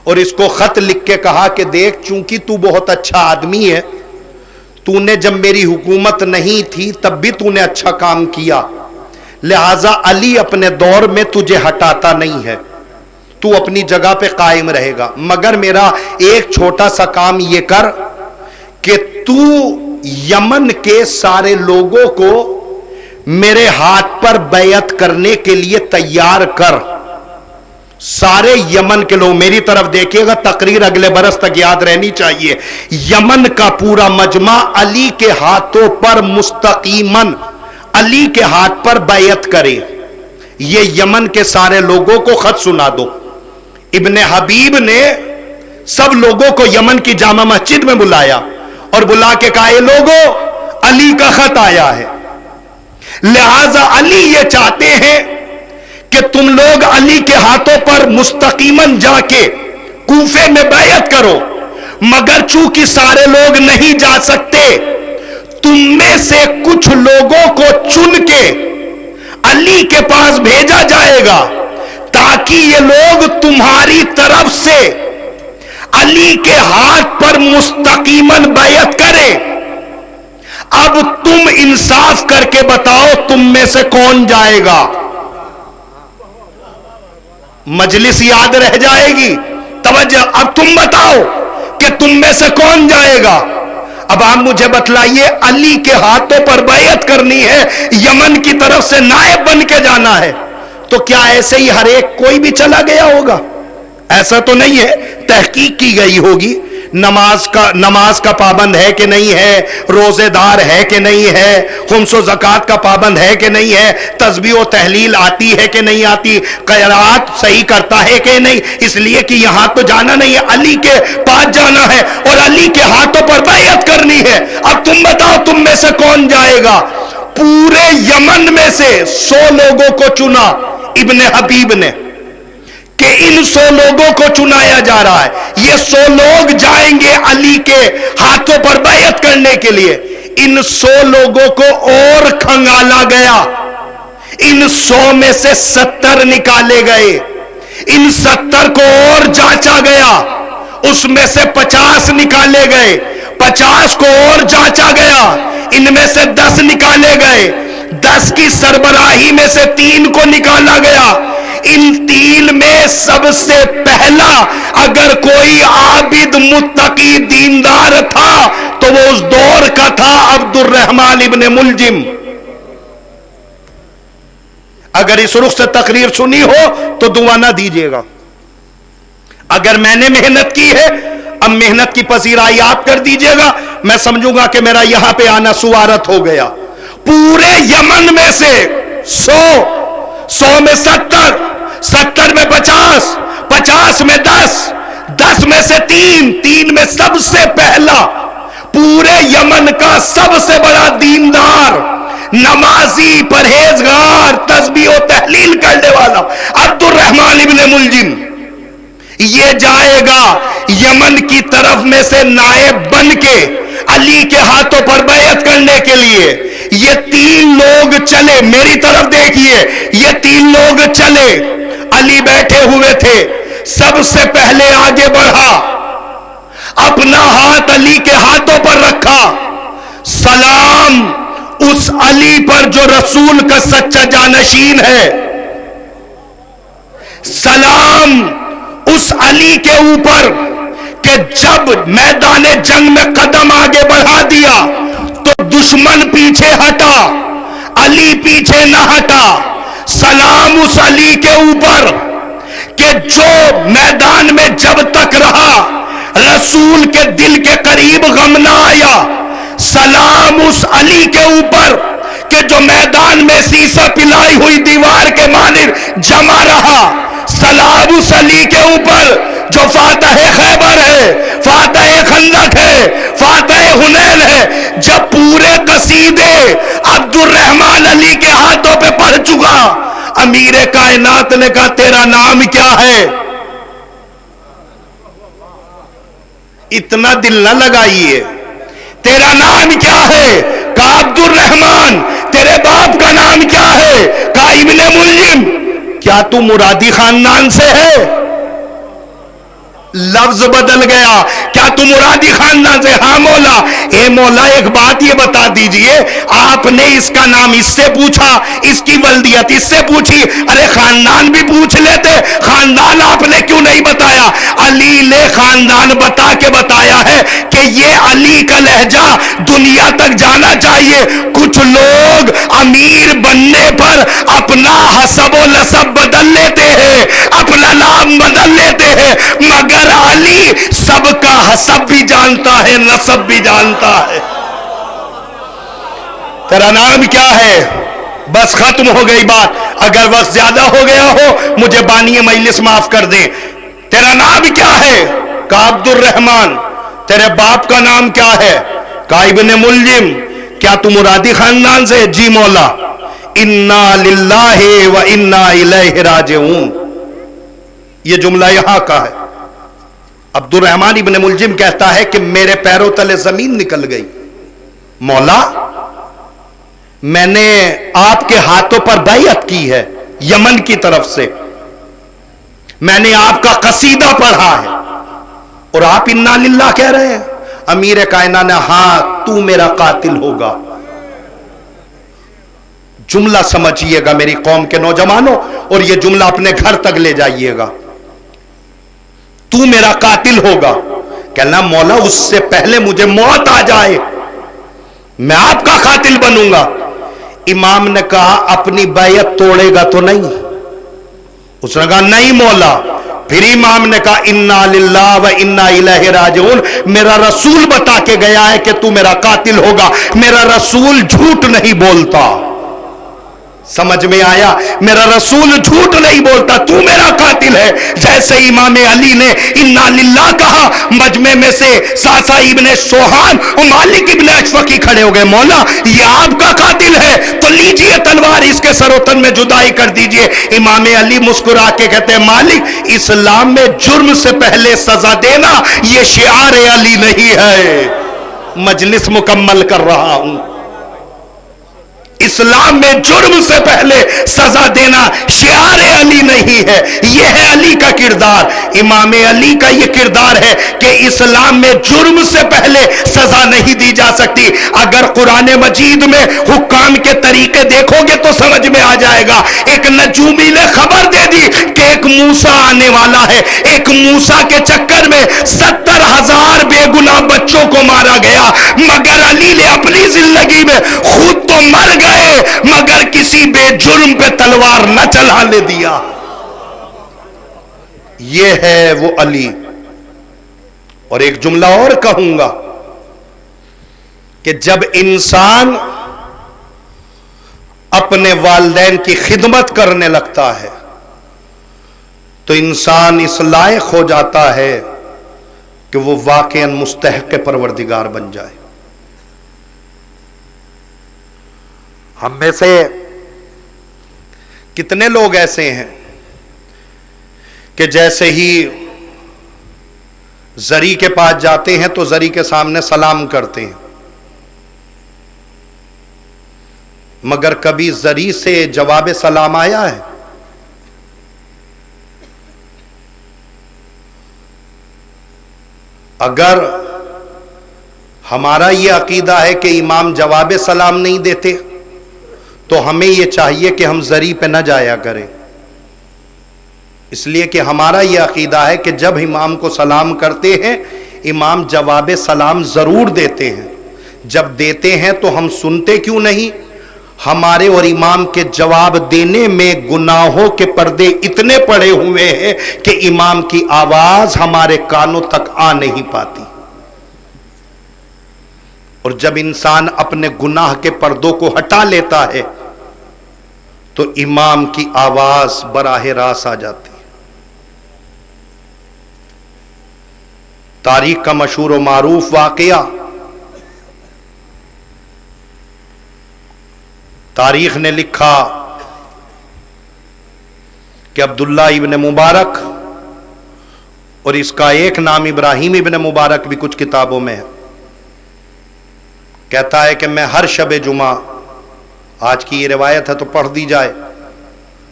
और इसको खत लिख के कहा कि देख, चूंकि तू बहुत अच्छा आदमी है, तूने जब मेरी हुकूमत नहीं थी तब भी तूने अच्छा काम किया, लिहाजा अली अपने दौर में तुझे हटाता नहीं है, तू अपनी जगह पे कायम रहेगा, मगर मेरा एक छोटा सा काम ये कर कि तू यमन के सारे लोगों को मेरे हाथ पर बैयत करने के लिए तैयार कर। सारे यमन के लोग मेरी तरफ देखिएगा, तकरीर अगले बरस तक याद रहनी चाहिए। यमन का पूरा मजमा अली के हाथों पर मुस्तकीमन अली के हाथ पर बैयत करे, ये यमन के सारे लोगों को खत सुना दो। इब्ने हबीब ने सब लोगों को यमन की जामा मस्जिद में बुलाया और बुला के कहा, ये लोगों, अली का खत आया है, लिहाजा अली ये चाहते हैं कि तुम लोग अली के हाथों पर मुस्तकीमन जाके कूफे में बैयत करो, मगर चूंकि सारे लोग नहीं जा सकते, तुम में से कुछ लोगों को चुन के अली के पास भेजा जाएगा ताकि ये लोग तुम्हारी तरफ से अली के हाथ पर मुस्तकीमन बैयत करें। अब तुम इंसाफ करके बताओ, तुम में से कौन जाएगा। मजलिस याद रह जाएगी, तवज्जो। अब तुम बताओ कि तुम में से कौन जाएगा। अब आप मुझे बतलाइए, अली के हाथों पर बैयत करनी है, यमन की तरफ से नायब बन के जाना है, तो क्या ऐसे ही हर एक कोई भी चला गया होगा? ऐसा तो नहीं है, तहकीक की गई होगी। नमाज का पाबंद है कि नहीं है, रोजेदार है कि नहीं है, खुम्सो ज़कात का पाबंद है कि नहीं है, तस्बीह और तहलील आती है कि नहीं आती, क़िराअत सही करता है कि नहीं, इसलिए कि यहां तो जाना नहीं है, अली के पास जाना है और अली के हाथों पर बैयत करनी है। अब तुम बताओ, तुम में से कौन जाएगा। पूरे यमन में से 100 लोगों को चुना इब्ने हबीब ने कि इन 100 लोगों को चुनाया जा रहा है, ये 100 लोग जाएंगे अली के हाथों पर बैयत करने के लिए। इन 100 लोगों को और खंगाला गया, इन 100 में से 70 निकाले गए, इन 70 को और जांचा गया, उसमें से 50 निकाले गए, 50 को और जांचा गया, इनमें से 10 निकाले गए, 10 की सरबराही में से 3 को निकाला गया। इन 3 में सबसे पहला अगर कोई आबिद मुत्तकी दीनदार था तो वो उस दौर का था अब्दुर्रहमान इब्ने मुलजिम। अगर इस रुख से तकरीर सुनी हो तो दुआ ना दीजिएगा। अगर मैंने मेहनत की है, अब मेहनत की पसीराई आप कर दीजिएगा, मैं समझूंगा कि मेरा यहां पे आना सुवारत हो गया। पूरे यमन में से 100 में 70 में 50 में 10 में से 3 में सबसे पहला पूरे यमन का सबसे बड़ा दीनदार, नमाजी, परहेजगार, तस्बीह और तहलील करने वाला अब्दुर्रहमान इब्न मुलजिम, ये जाएगा यमन की तरफ में से नायब बन के अली के हाथों पर बैयत करने के लिए। ये 3 लोग चले, मेरी तरफ देखिए, ये 3 लोग चले, अली बैठे हुए थे, सबसे पहले आगे बढ़ा, अपना हाथ अली के हाथों पर रखा, सलाम उस अली पर जो रसूल का सच्चा जानशीन है, सलाम उस अली के ऊपर कि जब मैदान जंग में कदम आगे बढ़ा दिया तो दुश्मन पीछे हटा, अली पीछे न हटा। सलाम उस अली के ऊपर कि जो मैदान में जब तक रहा रसूल के दिल के करीब गम ना आया। सलाम उस अली के ऊपर कि जो मैदान में सीसा पिलाई हुई दीवार के मानिर जमा रहा। सलाम उस अली के ऊपर जो फातह खैबर है, फातह खंदक है, फातह हुनैन है। जब पूरे कसीदे अब्दुर्रहमान अली के हाथों पे पढ़ चुका, अमीर कायनात ने कहा तेरा नाम क्या है? इतना दिल न लगाइए, तेरा नाम क्या है? कहा अब्दुर्रहमान। तेरे बाप का नाम क्या है? कहा इब्ने मुलजिम। क्या तू मुरादी खानदान से है? लफ्ज बदल गया, क्या तू मुरादी खानदान से? हाँ मौला। ए मौला एक बात ये बता दीजिए, आपने इसका नाम इससे पूछा, इसकी वल्दियत इससे पूछी, अरे खानदान भी पूछ लेते, खानदान आपने क्यों नहीं बताया? अली ने खानदान बता के बताया है कि ये अली का लहजा दुनिया तक जाना चाहिए। कुछ लोग अमीर बनने पर अपना हसब व नसब बदल लेते हैं, अपना नाम बदल लेते हैं, मगर अली सबका हसब भी जानता है, नसब भी जानता है। तेरा नाम क्या है? बस खत्म हो गई बात। अगर वक्त ज्यादा हो गया हो मुझे बानी मजलिस माफ कर दे। तेरा नाम क्या है? कहा अब्दुर्रहमान। तेरे बाप का नाम क्या है? कहा इब्ने मुलजिम। क्या तू मुरादी खानदान से? जी मौला। इन्ना लिल्लाहि व इन्ना इलैहि राजिऊन। ये जुमला यहां का है। अब्दुर्रहमान इब्ने मुलजिम कहता है कि मेरे पैरों तले जमीन निकल गई। मौला, मैंने आपके हाथों पर बैयत की है यमन की तरफ से, मैंने आपका कसीदा पढ़ा है और आप इन्ना लिल्लाह कह रहे हैं। अमीर कायनात ने, हां तू मेरा कातिल होगा। जुमला समझिएगा मेरी कौम के नौजवानों, और यह जुमला अपने घर तक ले जाइएगा। तू मेरा कातिल होगा। कहना मौला उससे पहले मुझे मौत आ जाए, मैं आपका कातिल बनूंगा। इमाम ने कहा अपनी बैयत तोड़ेगा तो नहीं? उसने कहा नहीं मौला। फिर इमाम ने कहा इन्ना लिल्लाह व इन्ना इलैहि राजिऊन। मेरा रसूल बता के गया है कि तू मेरा कातिल होगा। मेरा रसूल झूठ नहीं बोलता। समझ में आया? मेरा रसूल झूठ नहीं बोलता, तू मेरा कातिल है। जैसे इमाम अली ने इन्ना लिल्लाह कहा, मजमे में से सासा इब्ने सोहान और मालिक इब्ने अशफकी खड़े हो गए। मौला ये आपका कातिल है तो लीजिए तलवार, इसके सरोतन में जुदाई कर दीजिए। इमाम अली मुस्कुरा के कहते हैं मालिक, इस्लाम में जुर्म से पहले सजा देना ये शिआर अली नहीं है। मजलिस मुकम्मल कर रहा हूं। इस्लाम में जुर्म से पहले सजा देना शिआर अली नहीं है, यह है अली का किरदार। इमाम अली का यह किरदार है कि इस्लाम में जुर्म से पहले सजा नहीं दी जा सकती। अगर कुरान मजीद में हुक्काम के तरीके देखोगे तो समझ में आ जाएगा। एक नजूमी ने खबर दे दी कि एक मूसा आने वाला है। एक मूसा के चक्कर में 70,000 बेगुनाह बच्चों को मारा गया, मगर अली ने अपनी जिंदगी में खुद तो मर गए मगर किसी बेजुर्म पे तलवार न चलाने दिया। यह है वो अली। और एक जुमला और कहूंगा कि जब इंसान अपने वालिदैन की खिदमत करने लगता है तो इंसान इस लायक हो जाता है कि वो वाकईन मुस्तहक़ परवरदिगार बन जाए। ہم میں سے کتنے لوگ ایسے ہیں کہ جیسے ہی زری کے پاس جاتے ہیں تو زری کے سامنے سلام کرتے ہیں، مگر کبھی زری سے جواب سلام آیا ہے؟ اگر ہمارا یہ عقیدہ ہے کہ امام جواب سلام نہیں دیتے تو ہمیں یہ چاہیے کہ ہم زری پہ نہ جایا کریں، اس لیے کہ ہمارا یہ عقیدہ ہے کہ جب امام کو سلام کرتے ہیں امام جواب سلام ضرور دیتے ہیں، جب دیتے ہیں تو ہم سنتے کیوں نہیں؟ ہمارے اور امام کے جواب دینے میں گناہوں کے پردے اتنے پڑے ہوئے ہیں کہ امام کی آواز ہمارے کانوں تک آ نہیں پاتی، اور جب انسان اپنے گناہ کے پردوں کو ہٹا لیتا ہے تو امام کی آواز براہ راست آ جاتی ہے۔ تاریخ کا مشہور و معروف واقعہ، تاریخ نے لکھا کہ عبداللہ ابن مبارک، اور اس کا ایک نام ابراہیم ابن مبارک بھی کچھ کتابوں میں ہے، کہتا ہے کہ میں ہر شب جمعہ، آج کی یہ روایت ہے تو پڑھ دی جائے،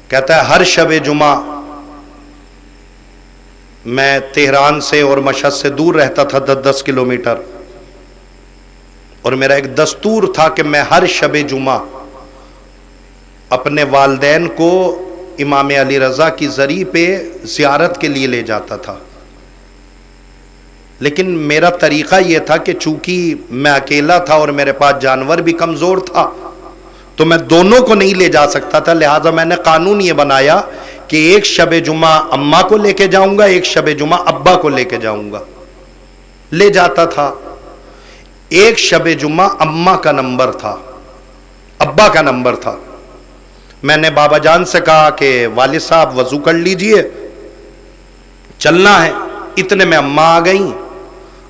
کہتا ہے ہر شب جمعہ میں تہران سے اور مشہد سے دور رہتا تھا 10 کلومیٹر، اور میرا ایک دستور تھا کہ میں ہر شب جمعہ اپنے والدین کو امام علی رضا کی زری پہ زیارت کے لیے لے جاتا تھا، لیکن میرا طریقہ یہ تھا کہ چونکہ میں اکیلا تھا اور میرے پاس جانور بھی کمزور تھا تو میں دونوں کو نہیں لے جا سکتا تھا، لہٰذا میں نے قانون یہ بنایا کہ ایک شب جمعہ اماں کو لے کے جاؤں گا، ایک شب جمعہ ابا کو لے کے جاؤں گا، لے جاتا تھا۔ ایک شب جمعہ اماں کا نمبر تھا، ابا کا نمبر تھا، میں نے بابا جان سے کہا کہ والد صاحب وضو کر لیجئے چلنا ہے، اتنے میں اماں آ گئیں۔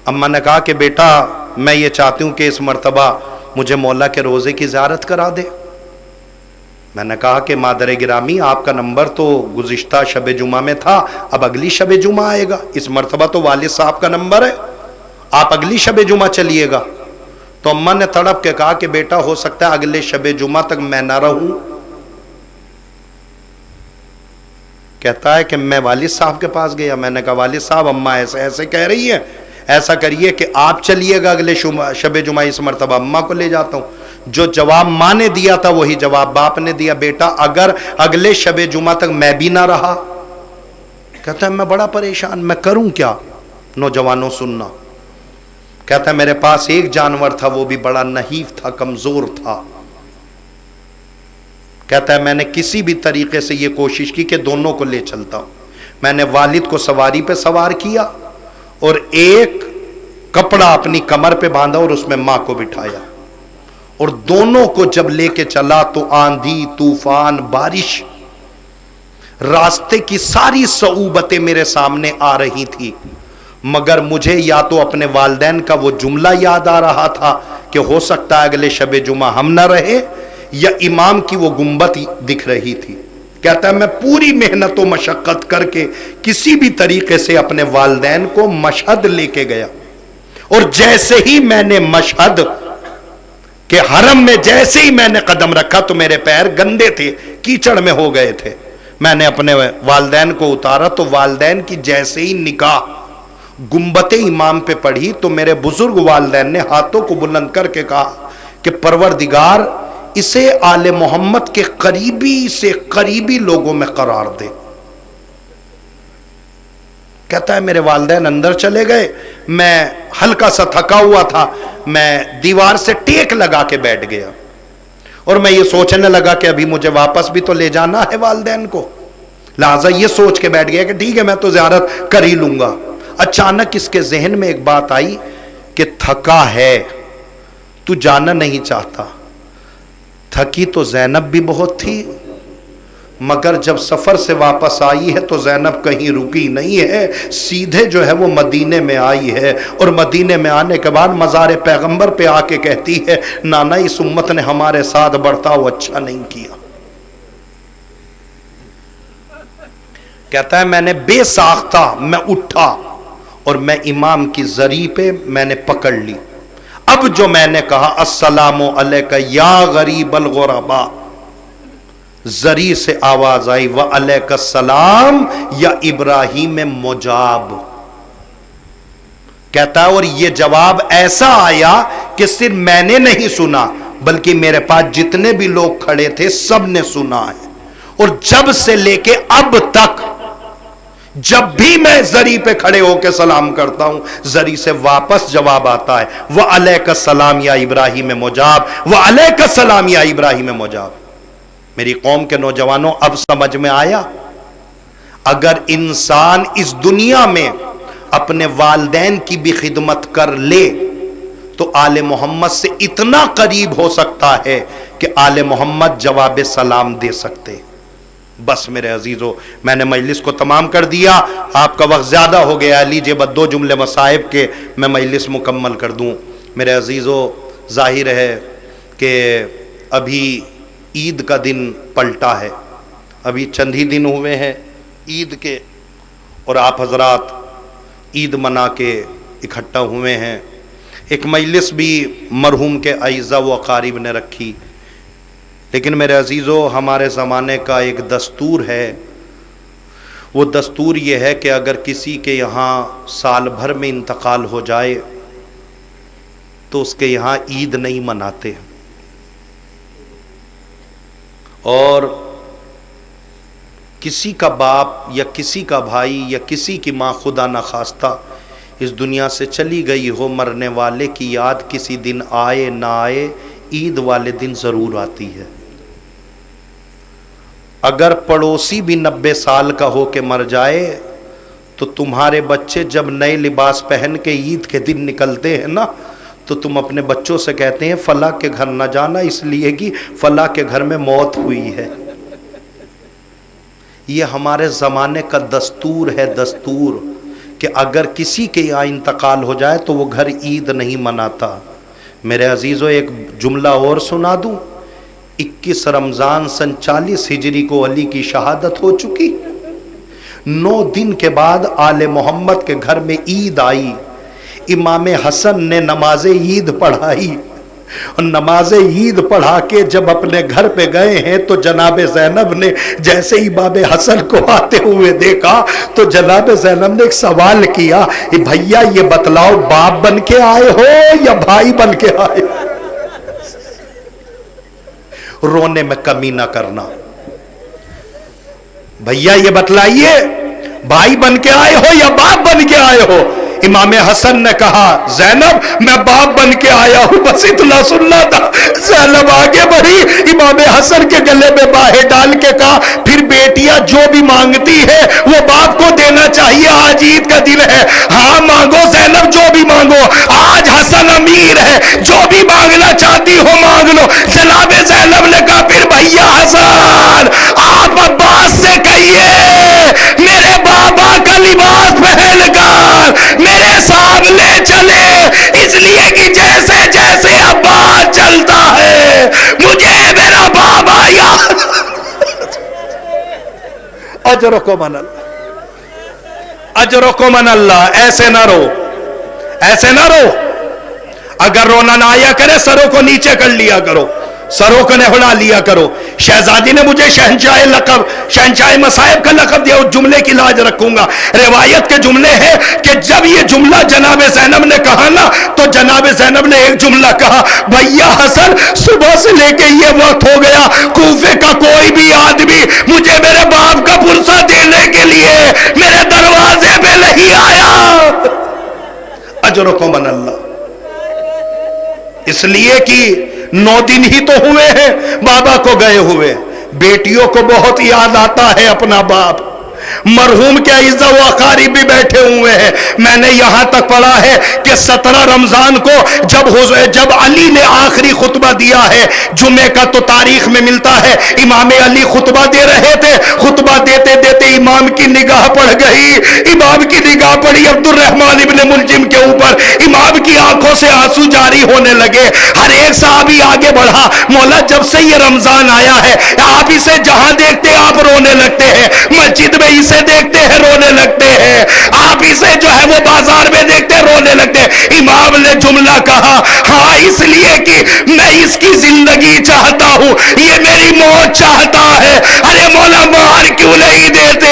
اماں نے کہا کہ بیٹا میں یہ چاہتی ہوں کہ اس مرتبہ مجھے مولا کے روزے کی زیارت کرا دے۔ میں نے کہا کہ مادر گرامی آپ کا نمبر تو گزشتہ شب جمعہ میں تھا، اب اگلی شب جمعہ آئے گا، اس مرتبہ تو والد صاحب کا نمبر ہے، آپ اگلی شب جمعہ چلیے گا۔ تو اماں نے تڑپ کے کہا کہ بیٹا ہو سکتا ہے اگلے شب جمعہ تک میں نہ رہوں۔ کہتا ہے کہ میں والد صاحب کے پاس گیا، میں نے کہا والد صاحب اماں ایسے ایسے کہہ رہی ہے، ایسا کریے کہ آپ چلیے گا اگلے شب جمعہ، اس مرتبہ اماں کو لے جاتا ہوں۔ جو جواب ماں نے دیا تھا وہی جواب باپ نے دیا، بیٹا اگر اگلے شب جمعہ تک میں بھی نہ رہا، کہتا ہے میں بڑا پریشان، میں کروں کیا؟ نوجوانوں سننا، کہتا ہے میرے پاس ایک جانور تھا وہ بھی بڑا نحیف تھا، کمزور تھا، کہتا ہے میں نے کسی بھی طریقے سے یہ کوشش کی کہ دونوں کو لے چلتا ہوں، میں نے والد کو سواری پہ سوار کیا اور ایک کپڑا اپنی کمر پہ باندھا اور اس میں ماں کو بٹھایا، اور دونوں کو جب لے کے چلا تو آندھی طوفان بارش، راستے کی ساری صعوبتیں میرے سامنے آ رہی تھی، مگر مجھے یا تو اپنے والدین کا وہ جملہ یاد آ رہا تھا کہ ہو سکتا ہے اگلے شب جمعہ ہم نہ رہے، یا امام کی وہ گنبد دکھ رہی تھی۔ کہتا ہے میں پوری محنت و مشقت کر کے کسی بھی طریقے سے اپنے والدین کو مشہد لے کے گیا، اور جیسے ہی میں نے مشہد کے حرم میں جیسے ہی میں نے قدم رکھا تو میرے پیر گندے تھے، کیچڑ میں ہو گئے تھے، میں نے اپنے والدین کو اتارا تو والدین کی جیسے ہی نگاہ گنبد امام پہ پڑھی تو میرے بزرگ والدین نے ہاتھوں کو بلند کر کے کہا کہ پروردگار اسے آل محمد کے قریبی سے قریبی لوگوں میں قرار دے۔ کہتا ہے میرے والدین اندر چلے گئے، میں ہلکا سا تھکا ہوا تھا، میں دیوار سے ٹیک لگا کے بیٹھ گیا، اور میں یہ سوچنے لگا کہ ابھی مجھے واپس بھی تو لے جانا ہے والدین کو، لہذا یہ سوچ کے بیٹھ گیا کہ ٹھیک ہے میں تو زیارت کر ہی لوں گا۔ اچانک اس کے ذہن میں ایک بات آئی کہ تھکا ہے تو جانا نہیں چاہتا، تھکی تو زینب بھی بہت تھی، मगर जब सफर से वापस आई है तो ज़ैनब कहीं रुकी नहीं है, सीधे जो है वो मदीने में आई है। और मदीने में आने के बाद मज़ार पैगंबर पे आके कहती है, नाना इस उम्मत ने हमारे साथ बर्ताव अच्छा नहीं किया। कहता है मैंने बेसाख्ता मैं उठा और मैं इमाम की जरी पे मैंने पकड़ ली। अब जो मैंने कहा अस्सलामु अलैका या गरीबल गुरबा, जरी से आवाज आई व अलैका सलाम या इब्राहिम मुजाब। कहता है और ये जवाब ऐसा आया कि सिर्फ मैंने नहीं सुना बल्कि मेरे पास जितने भी लोग खड़े थे सब ने सुना है। और जब से लेके अब तक जब भी मैं जरी पे खड़े होकर सलाम करता हूं, जरी से वापस जवाब आता है व अलैका सलाम या इब्राहिम मुजाब, व अलैका सलाम या इब्राहिम मुजाब। मेरी कौम के नौजवानों, अब समझ में आया, अगर इंसान इस दुनिया में अपने वालिदैन की भी खिदमत कर ले तो आले मोहम्मद से इतना करीब हो सकता है कि आले मोहम्मद जवाब सलाम दे सकते। बस मेरे अजीजों, मैंने मजलिस को तमाम कर दिया, आपका वक्त ज्यादा हो गया, लीजिए बस 2 जुमले मसाइब के मैं मजलिस मुकम्मल कर दूं। मेरे अजीजों, जाहिर है कि अभी ईद का दिन पलटा है, अभी चंद ही दिन हुए हैं ईद के, और आप हजरात ईद मना के इकट्ठा हुए हैं। एक मजलिस भी मरहूम के अइज़ा व अकारिब ने रखी, लेकिन मेरे अजीज़ों, हमारे ज़माने का एक दस्तूर है, वो दस्तूर ये है कि अगर किसी के यहाँ साल भर में इंतकाल हो जाए तो उसके यहाँ ईद नहीं मनाते। और किसी का बाप या किसी का भाई या किसी की माँ खुदा न खास्ता इस दुनिया से चली गई हो, मरने वाले की याद किसी दिन आए ना आए, ईद वाले दिन ज़रूर आती है। अगर पड़ोसी भी 90 साल का हो के मर जाए तो तुम्हारे बच्चे जब नए लिबास पहन के ईद के दिन निकलते हैं ना, तो तुम अपने बच्चों से कहते हैं फला के घर न जाना, इसलिए कि फला के घर में मौत हुई है। ये हमारे ज़माने का दस्तूर है, दस्तूर कि अगर किसी के यहाँ इंतकाल हो जाए तो वो घर ईद नहीं मनाता। मेरे अजीज़ों, एक जुमला और सुना दूं। 21 रमज़ान सन 40 हिजरी को अली की शहादत हो चुकी। 9 दिन के बाद आले मोहम्मद के घर में ईद आई। इमाम हसन ने नमाज ईद पढ़ाई और नमाज ईद पढ़ा के जब अपने घर पे गए हैं तो जनाब ज़ैनब ने जैसे ही इमाम हसन को आते हुए देखा तो जनाब ज़ैनब ने एक सवाल किया, भैया ये बतलाओ बाप बन के आए हो या भाई बन के आए हो? रोने में कमी ना करना। भैया ये बतलाइए भाई बन के आए हो या बाप बन के आए हो? इमाम हसन ने कहा, ज़ैनब मैं बाप बन के आया हूं, बस इतना सुनना था। ज़ैनब आगे बढ़ी, इमाम हसन के गले में बाहें डाल के कहा, फिर बेटियां जो भी मांगती है वो बाप को देना चाहिए, आज ईद का दिन है। हाँ मांगो ज़ैनब, जो भी मांगो, आज हसन अमीर है, जो भी मांगना चाहती हो मांग लो। जनाब ज़ैनब ने कहा, फिर भैया हसन आप अब्बास से कहिए मेरे बाबा का लिबास पहनकर मेरे सामने चले, इसलिए कि जैसे जैसे अब्बास चलता है मुझे मेरा बाबा याद। अजरो को मन अल्लाह, अजरो को मन अल्लाह। ऐसे ना रो, ऐसे ना रो। अगर रोना ना आया करे सरों को नीचे कर लिया करो, सरों को नेहुला लिया करो। शहजादी ने मुझे शहंशाह लक़ब, शहंशाह मसाइब का लक़ब दिया, उस जुमले की लाज रखूंगा। रिवायत के जुमले हैं कि जब ये जुमला जनाब ज़ैनब ने कहा ना तो जनाब ज़ैनब ने एक जुमला कहा, भैया हसन सुबह से लेके ये वक्त हो गया, कूफे का कोई भी आदमी मुझे मेरे बाप का पुरसा देने के लिए मेरे दरवाजे पे नहीं आया। अजरो को मन अल्लाह। इसलिए कि 9 दिन ही तो हुए हैं बाबा को गए हुए। बेटियों को बहुत याद आता है अपना बाप, मरहूम के इज़्ज़ा व अकारीब भी बैठे हुए हैं। मैंने यहां तक पढ़ा है कि 17 रमजान को जब अली ने आखिरी खुतबा दिया है जुमे का, तो तारीख में मिलता है इमाम अली खुतबा दे रहे थे। खुतबा देते देते इमाम की निगाह पड़ गई, इमाम की निगाह पड़ी अब्दुल रहमान इब्ने मुलजिम के ऊपर। इमाम की आंखों से आंसू जारी होने लगे। हर एक साहबी आगे बढ़ा, मौला जब से ये रमजान आया है आप इसे जहां देखते हैं आप रोने लगते हैं, मस्जिद में इसे देखते हैं रोने लगते हैं, आप इसे जो है वो बाजार में देखते हैं रोने लगते हैं। इमाम ने जुमला कहा, हाँ इसलिए कि मैं इसकी जिंदगी चाहता हूं, ये मेरी मौत चाहता है। अरे मौला मार क्यों नहीं देते?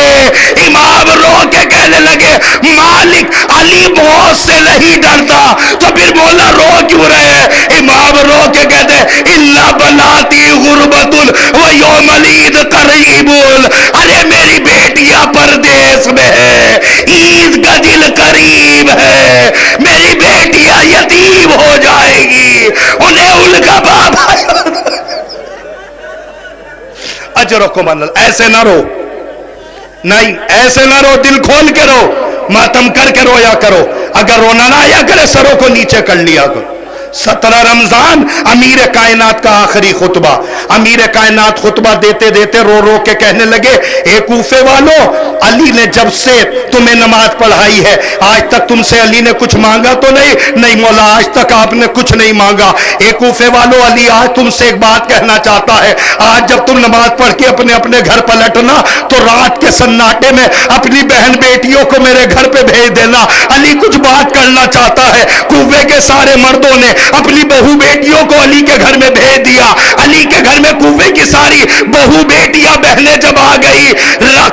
इमाम रो के कहने लगे, मालिक अली मौत से नहीं डरता तो फिर मौला रो क्यों रहे? इमाम रो के कहते, इल्ला बलाती गुरबतुल व यौमल ईद करीबुल। अरे मेरी बेटियां परदेश में है, ईद का दिल करीब है, मेरी बेटियां यतीम हो जाएगी, उन्हें उनका बाप अजरकुम अल्लाह। ऐसे ना रो, नहीं ऐसे ना रो, दिल खोल के रो, मातम करके रोया करो। अगर रोना ना आया करे सरों को नीचे कर लिया करो। 17 रमजान अमीर कायनात का आखिरी खुतबा। अमीर कायनात खुतबा देते देते रो रो के कहने लगे, ए कूफे वालों, अली ने जब से तुम्हें नमाज पढ़ाई है आज तक तुमसे अली ने कुछ मांगा तो नहीं? नहीं मौला आज तक आपने कुछ नहीं मांगा। ए कूफे वालों, अली आज तुमसे एक बात कहना चाहता है, आज जब तुम नमाज पढ़ के अपने अपने घर पलटना तो रात के सन्नाटे में अपनी बहन बेटियों को मेरे घर पे भेज देना, अली कुछ बात करना चाहता है। कूफे के सारे मर्दों ने अपनी बहू बेटियों को अली के घर में भेज दिया। अली के घर में कूफे की सारी बहू बेटियां बहनें जब आ गई,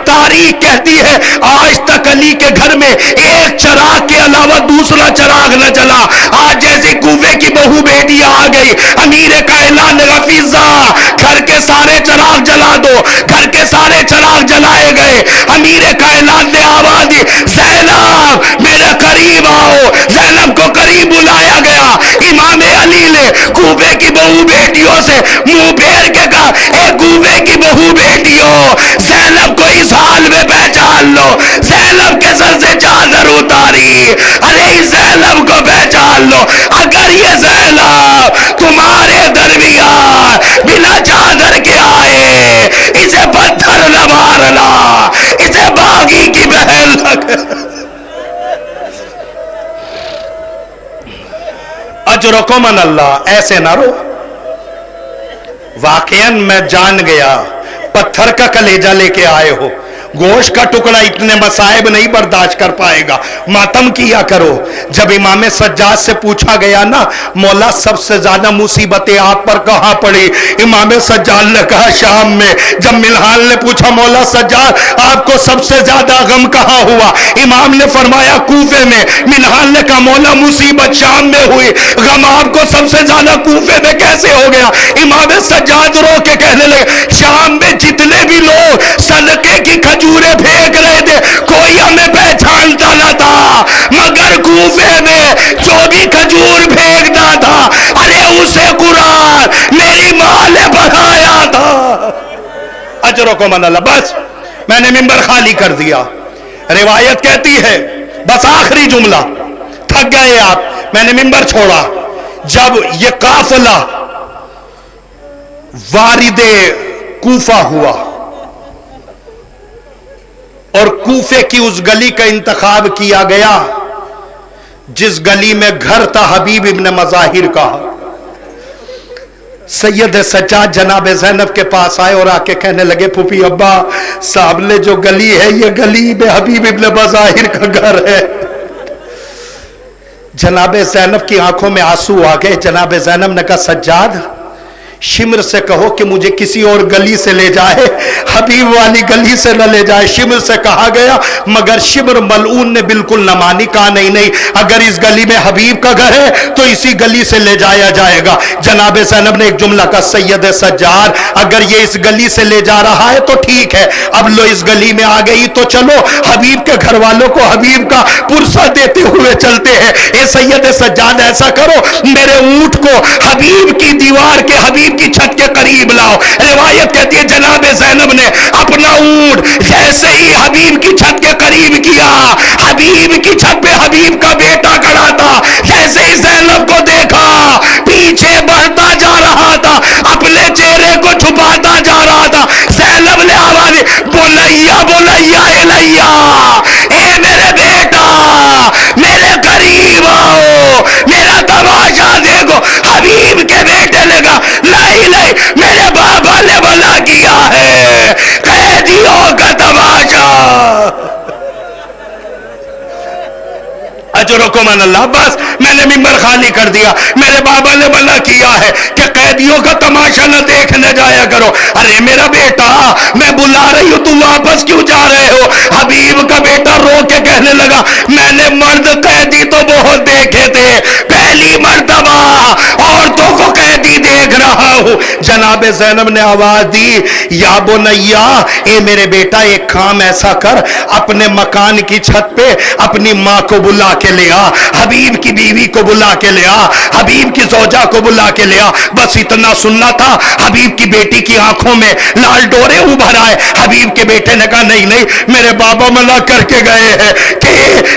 तारीख कहती है आज तक अली के घर में एक चिराग के अलावा दूसरा चिराग न जला। आज जैसे कूफे की बहू बेटियां आ गई, अमीर का ऐलान, हफीजा घर के सारे चिराग जला दो। घर के सारे चिराग जलाए गए। अमीर का ऐलान ने आवाज दी, ज़ैनब मेरे करीब आओ। ज़ैनब को करीब बुलाया गया। इमाम अली ने कूफे की बहू बेटियों से मुंह फेर के कहा, ए कूफे की बहू बेटियों, ज़ैनब को इस हाल में पहचान लो। ज़ैनब के सर से चादर उतारी, अरे इस ज़ैनब को पहचान लो। अगर ये ज़ैनब तुम्हारे दरमियान बिना चादर के आए, इसे पत्थर न मारना, इसे बागी की बहन लग। अजरकुम अल्लाह। ऐसे ना रो। वाकईन मैं जान गया पत्थर का कलेजा लेके आए हो, गोश्त का टुकड़ा इतने मसाइब नहीं बर्दाश्त कर पाएगा, मातम किया करो। जब इमाम सज्जाद से पूछा गया ना, मौला सबसे ज्यादा मुसीबतें आप पर कहां पड़ी? इमाम सज्जाद ने कहा शाम में। जब मिल्हान ने पूछा मौला सज्जाद आपको सबसे ज्यादा गम कहां हुआ? इमाम ने फरमाया कूफे में। मिल्हान ने कहा मौला मुसीबत शाम में हुई, गम आपको सबसे ज्यादा कूफे में कैसे हो गया? इमाम सज्जाद रो के कहने लगे, शाम में जितने भी लोग सदके की खजूरें फेंक रहे थे कोई हमें पहचानता न था, मगर कूफे में जो भी खजूर फेंकता था, अरे उसे कुरान मेरी मां ने पढ़ाया था। अजरों को मनला। बस मैंने मिंबर खाली कर दिया। रिवायत कहती है, बस आखिरी जुमला, थक गए आप, मैंने मिंबर छोड़ा। जब ये काफिला वारिदे कूफा हुआ और कूफे की उस गली का इंतखाब किया गया जिस गली में घर था हबीब इब्न मज़ाहिर का, सैयद सज्जाद जनाब ज़ैनब के पास आए और आके कहने लगे, फूफी अब्बा साहब ने जो गली है ये गली में हबीब इब्न मज़ाहिर का घर है। जनाब ज़ैनब की आंखों में आंसू आ गए। जनाब ज़ैनब ने कहा, सज्जाद शिमर से कहो कि मुझे किसी और गली से ले जाए, हबीब वाली गली से न ले जाए। शिमर से कहा गया, मगर शिमर मलऊन ने बिल्कुल न मानी। कहा नहीं नहीं, अगर इस गली में हबीब का घर है तो इसी गली से ले जाया जाएगा। जनाब ज़ैनब ने एक जुमला का, सैयद सज्जाद अगर ये इस गली से ले जा रहा है तो ठीक है, अब लो इस गली में आ गई तो चलो हबीब के घर वालों को हबीब का पुरसा देते हुए चलते हैं। ए सैयद सज्जाद ऐसा करो, मेरे ऊंट को हबीब की दीवार के, हबीब की छत के करीब लाओ। रिवायत कहती है जनाब ज़ैनब ने अपना ऊंट जैसे ही हबीब की छत के करीब किया, हबीब की छत पे हबीब का बेटा खड़ा था, जैसे ही ज़ैनब को देखा पीछे बढ़ता जा रहा था, अपने चेहरे को छुपाता जा रहा था। ज़ैनब ने आवाज दी, बोलैया बोलैया एलैया, ए मेरे बेटा मेरे करीब आओ, मेरा तमाशा देखो। हबीब के बेटे ने कहा नहीं नहीं, मेरे बाबा ने मना किया है, कैदियों का तमाशा। अजरकुम अल्लाह, बस मैंने मिंबर खाली कर दिया। मेरे बाबा ने मना किया है कि कैदियों का तमाशा न देखने जाया करो। अरे मेरा बेटा, मैं बुला रही हूं, तुम वापस क्यों जा रहे हो? हबीब का बेटा रो के कहने लगा मैंने मर्द कैदी तो बहुत देखे थे, पहली मर्तबा औरतों को कैदी देख रहा हूं। जनाब ज़ैनब ने आवाज दी या बुनैया, ए मेरे बेटा एक काम ऐसा कर, अपने मकान की छत पे अपनी माँ को बुला के ले आ, हबीब की बीवी को बुला के ले आ, हबीब की ज़ौजा को बुला के ले आ। बस इतना सुनना था। हबीब की बेटी की आंखों में लाल डोरे उभर आए। हबीब के बेटे ने कहा नहीं नहीं, मेरे बाबा मना करके गए हैं कि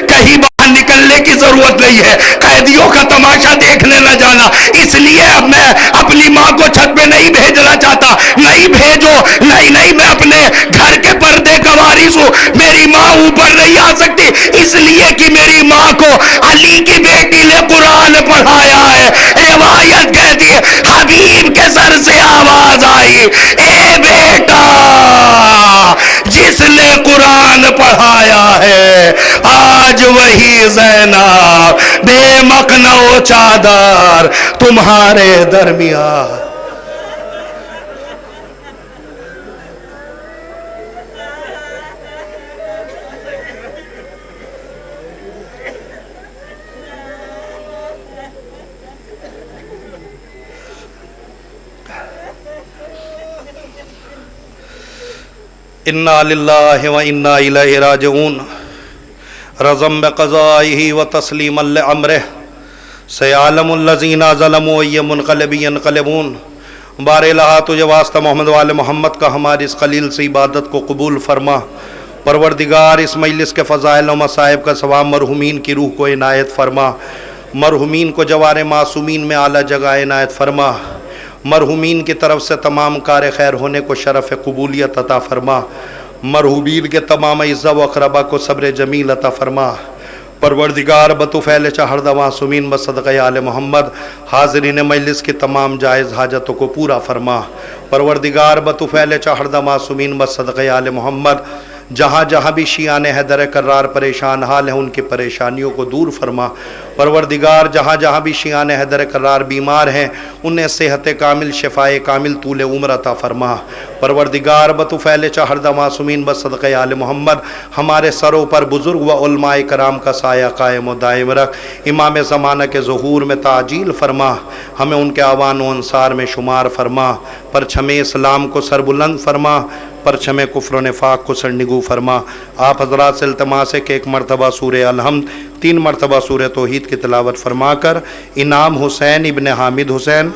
कहीं बाहर निकलने की जरूरत नहीं है, कैदियों का तमाशा देखने न जाना, इसलिए अब मैं अपनी माँ को छत पे नहीं भेजना चाहता। नहीं भेजो, नहीं नहीं, मैं अपने घर के पर्दे का वारिस हूं, मेरी माँ ऊपर नहीं आ सकती, इसलिए कि मेरी माँ को अली की बेटी ने कुरान पढ़ाया है। रिवायत कहती है हबीब के सर से आवाज आई, ए बेटा जिसने कुरान पढ़ाया है आज वही ज़ैनब बेमकनो चादर तुम्हारे दरमियान। इन्ना लिल्लाहि व इन्ना इलैहि राजिऊन। रज़म बिक़ज़ाइहि व तस्लीमन लिअम्रिहि, सयअलमुल लज़ीना ज़लमू अय्य मुनक़लिबिन यनक़लिबून। बारिलहा तुझे वास्ता मोहम्मद वाले मोहम्मद का हमारी इस खलील से इबादत को कबूल फरमा। परवरदिगार इस मजलिस के फ़ज़ाइल व मसाइब का सवाब मरहुमीन की रूह को इनायत फरमा। मरहुमीन को जवार मासूमीन में आला जगह इनायत फरमा। मरहुमीन की तरफ से तमाम कार खैर होने को शरफ़ कबूलियत अता फरमा। मरहुमीन के तमाम इज़्ज़ा व अक़रबा को सब्र जमील अता फरमा। परवरदिगार बतुफ़ैल चहरदा मासूमीन व सदक़े आले मोहम्मद हाज़रीन मजलिस की तमाम जायज़ हाजतों को पूरा फरमा। परवरदिगार बतुफ़ैल चहरदा मासूमीन व सदक़े आले मोहम्मद जहाँ जहाँ भी शियाने हैदर करार परेशान हाल हैं उनकी परेशानियों को दूर फरमा। परवरदिगार जहाँ जहाँ भी शियाने हैदर करार बीमार हैं उन्हें सेहत कामिल शफ़ाए कामिल तूल उम्र अता फरमा। परवरदिगार बतुफ़ैल चहरदा मासूमीन व सदक़े आले मोहम्मद हमारे सरों पर बुज़ुर्ग व उलमाए कराम का साया कायम व दायम रख। इमाम ज़माना के ज़हूर में ताजील फरमा, हमें उनके आवान व अंसार में शुमार फरमा। परचम इस्लाम को सरबुलंद फरमा, परचम कुफ्र व निफाक को सरनिगू फरमा। आप हज़रात से इल्तिमास है कि एक मरतबा सूरह अलहम्द, 3 मरतबा सूरह तौहीद की तिलावत फरमा कर इनाम हुसैन इब्न हामिद हुसैन